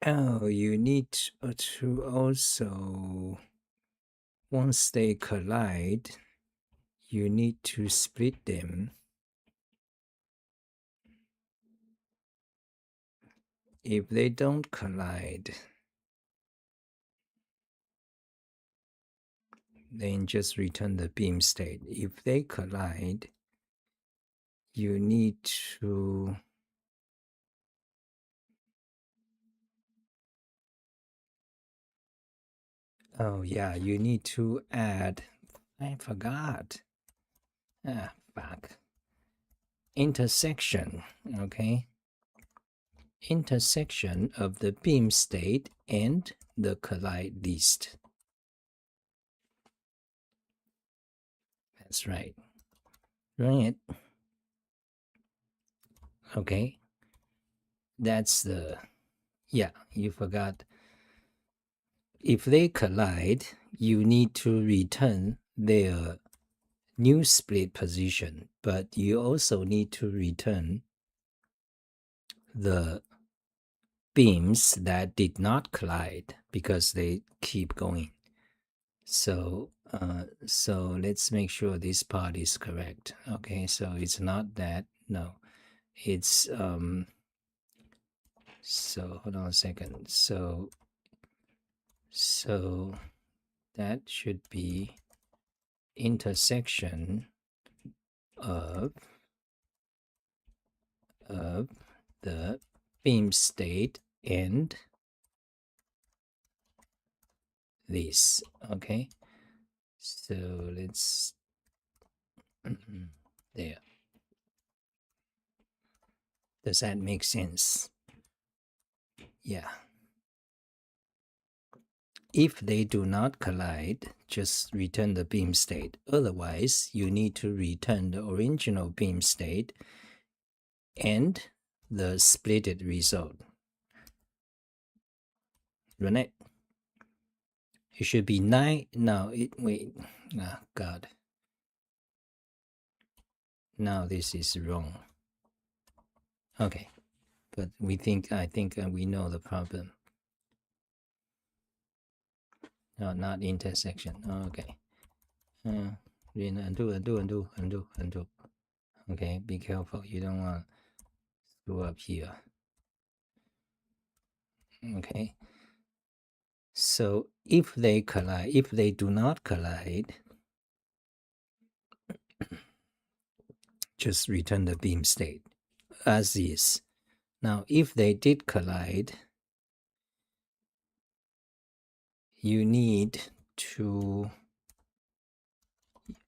Oh, you need to also, once they collide, you need to split them. If they don't collide, then just return the beam state. If they collide, you need to you need to add, I forgot. Fuck. Intersection, okay? Intersection of the beam state and the collide list. That's right. Run it. Okay. That's the, you forgot. If they collide, you need to return their new split position, but you also need to return the beams that did not collide because they keep going. So let's make sure this part is correct. Okay, so it's not that, no, it's so hold on a second. So that should be intersection of the beam state and this. Okay, so let's there. Does that make sense? Yeah. If they do not collide, just return the beam state. Otherwise, you need to return the original beam state and the splitted result. Run it. It should be 9. No, wait. Oh, God. Now this is wrong. Okay. But I think we know the problem. No, not intersection. Okay. Undo. Okay, be careful. You don't want to screw up here. Okay. So if they collide, if they do not collide, just return the beam state as is. Now, if they did collide, you need to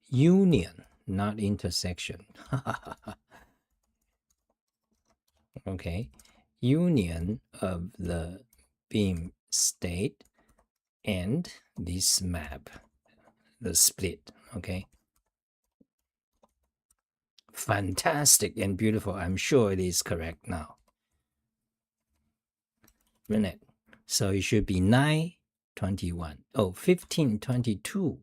union, not intersection. Okay, union of the beam state and this map, the split. Okay, fantastic and beautiful. I'm sure it is correct now. Run it. So it should be 921. Oh, 1522.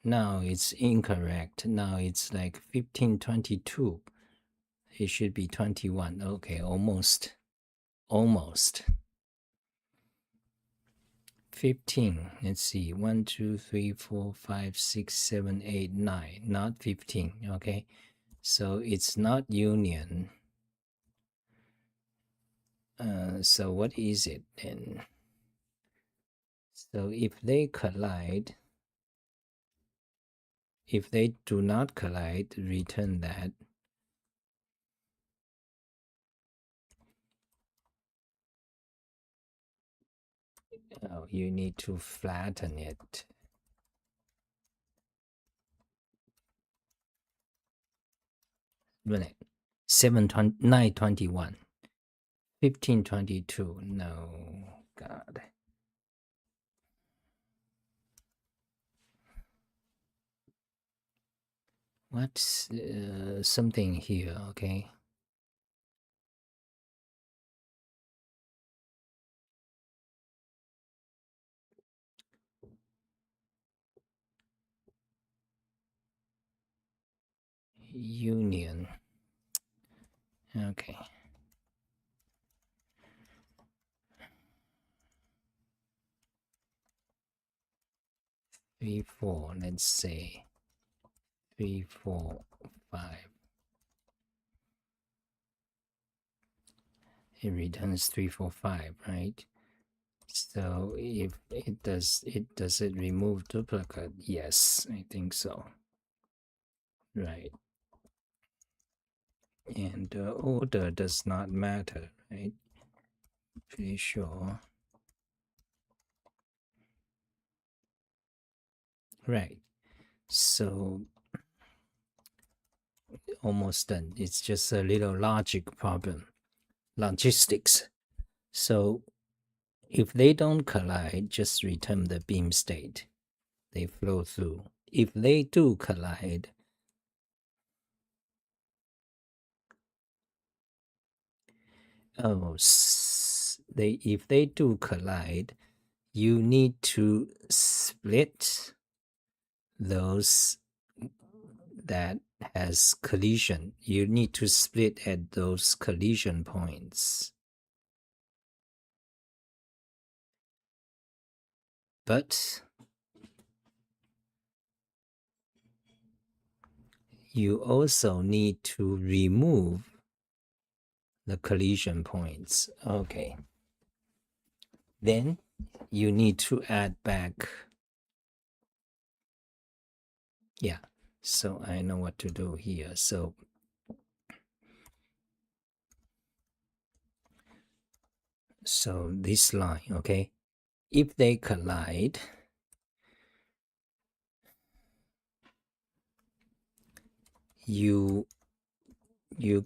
Now it's incorrect. Now it's like 1522. It should be 21. Okay, almost. 15. Let's see. 1, 2, 3, 4, 5, 6, 7, 8, 9. Not 15. Okay. So it's not union. So what is it then? So if they collide, if they do not collide, return that. Oh, you need to flatten it. Run it. 921. 1522. No, God. What's something here? Okay. Union. Okay. Three, 4. Let's say 3, 4, 5. it returns 345, right? So if it does it remove duplicate? Yes, I think so. Right. And order does not matter, right? Pretty sure. Right. So almost done. It's just a little logic problem, logistics. So if they don't collide, just return the beam state. They flow through. If they do collide, if they do collide, you need to split those that has collision. You need to split at those collision points. But you also need to remove the collision points. Okay. Then you need to add back. Yeah. So I know what to do here. So this line, okay? If they collide, you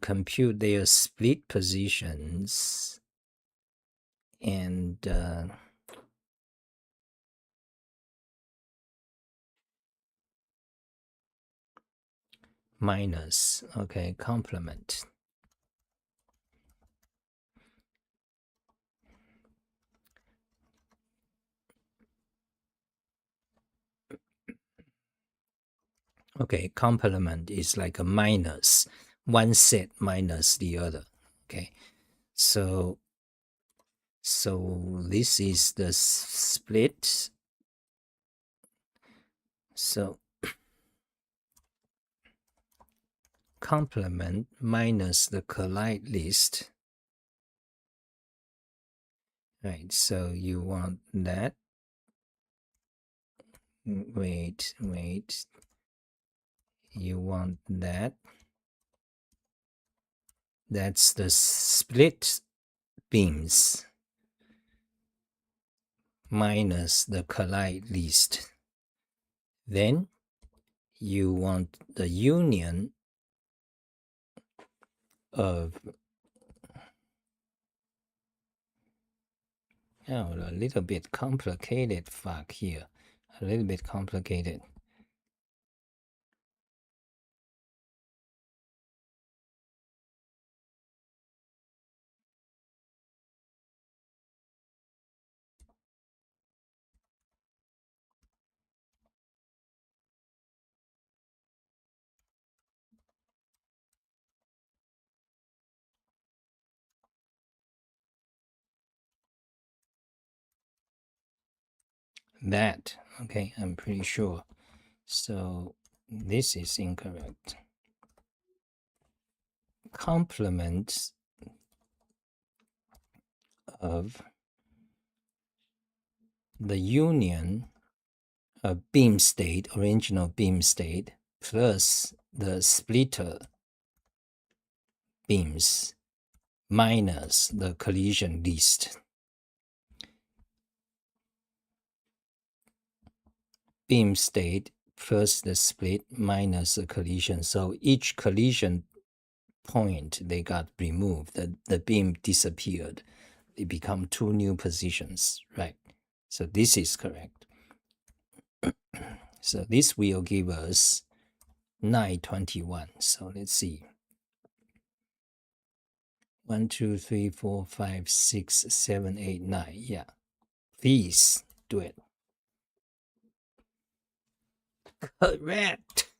compute their split positions and minus, okay, complement. Okay, complement is like a minus, one set minus the other. Okay, so this is the split. So complement minus the collide list. Right, so you want that. Wait. You want that. That's the split beams minus the collide list. Then you want the union of a little bit complicated fuck here. A little bit complicated. That, okay, I'm pretty sure. So this is incorrect. Complement of the union of beam state, original beam state, plus the splitter beams minus the collision list. Beam state plus the split minus the collision. So each collision point they got removed, the beam disappeared. It become two new positions, right? So this is correct. So this will give us 921. So let's see. 1, 2, 3, 4, 5, 6, 7, 8, 9. Yeah. Please do it. Correct.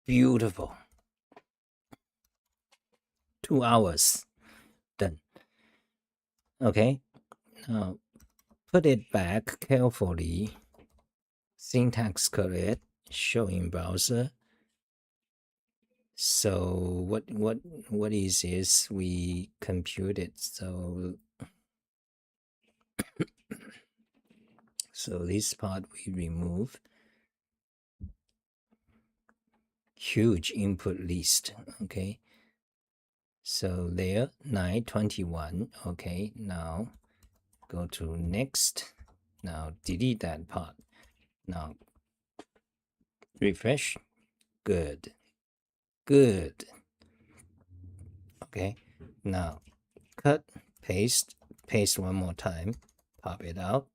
Beautiful. 2 hours. Done. Okay. Now put it back carefully. Syntax correct. Show in browser. So what is we compute it. So this part we remove. Huge input list. Okay. So there 921. Okay. Now go to next. Now delete that part. Now refresh. Good. Good. Okay. Now cut, paste one more time, pop it out,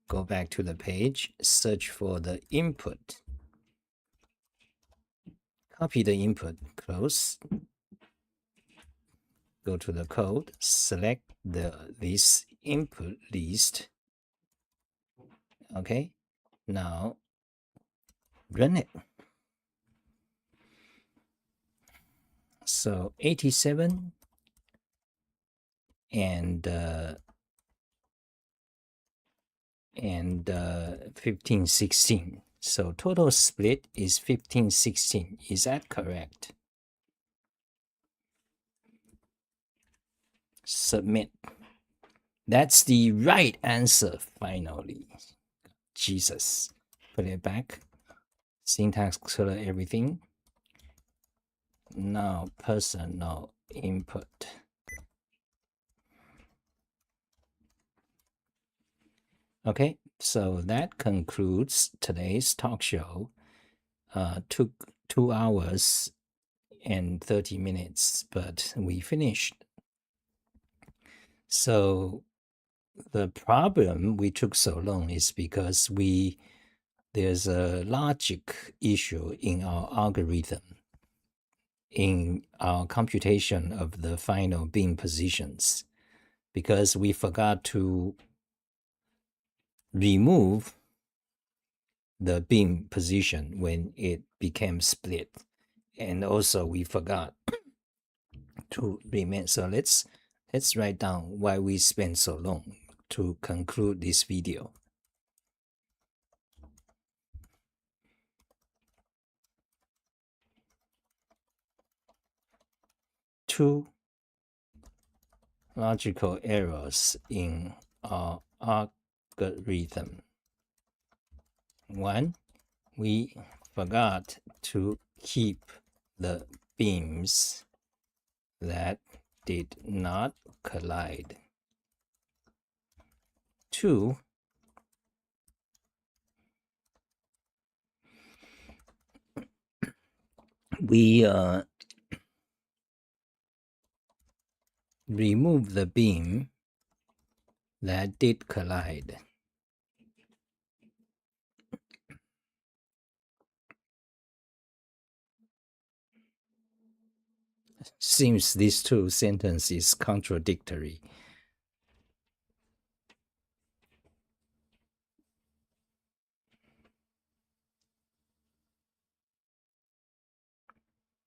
go back to the page, search for the input, copy the input, close, go to the code, select this input list. Okay. Now run it. So 87 and 1516. So total split is 1516. Is that correct? Submit. That's the right answer, finally. Jesus. Put it back. Syntax color, everything. Now personal input. Okay, so that concludes today's talk show. Took 2 hours and 30 minutes, but we finished. So the problem we took so long is because there's a logic issue in our algorithm, in our computation of the final beam positions, because we forgot to remove the beam position when it became split, and also we forgot to remain. So let's write down why we spent so long to conclude this video. Two logical errors in our algorithm. One, we forgot to keep the beams that did not collide. Two, we remove the beam that did collide. Seems these two sentences contradictory.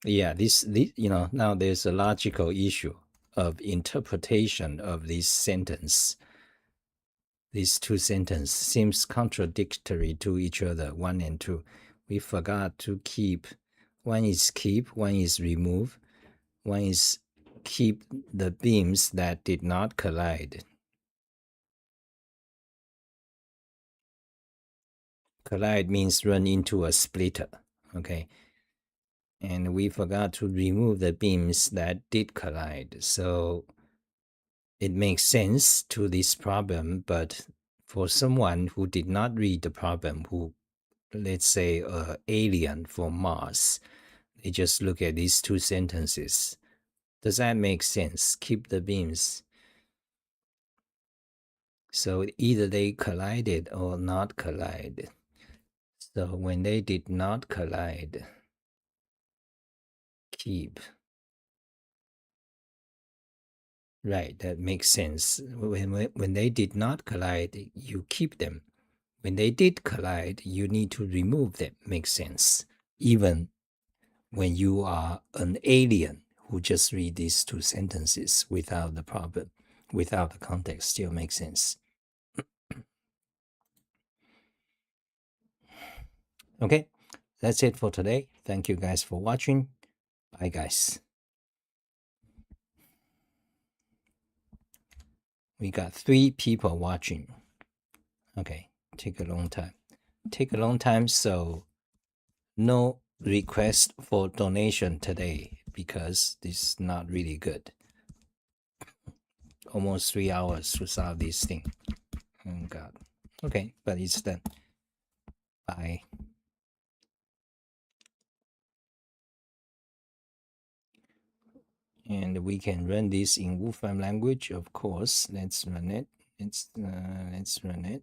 Yeah, this now there's a logical issue of interpretation of this sentence. These two sentences seems contradictory to each other, 1 and 2. We forgot to keep. One is keep, one is remove. One is keep the beams that did not collide. Collide means run into a splitter, okay? And we forgot to remove the beams that did collide. So it makes sense to this problem, but for someone who did not read the problem, who, let's say, an alien from Mars, they just look at these two sentences. Does that make sense? Keep the beams. So either they collided or not collide. So when they did not collide, keep. Right, that makes sense. When they did not collide, you keep them. When they did collide, you need to remove them. Makes sense. Even when you are an alien who just read these two sentences without the problem, without the context, still makes sense. Okay, that's it for today. Thank you guys for watching. Bye, guys. We got 3 people watching. Okay, take a long time. Take a long time, so no request for donation today because this is not really good. Almost 3 hours without this thing. Oh God. Okay, but it's done. Bye. And we can run this in Wolfram language, of course. Let's run it. Let's run it.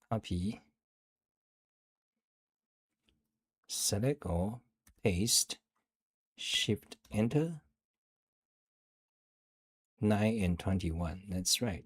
Copy. Select all. Paste. Shift Enter. 9 and 21. That's right.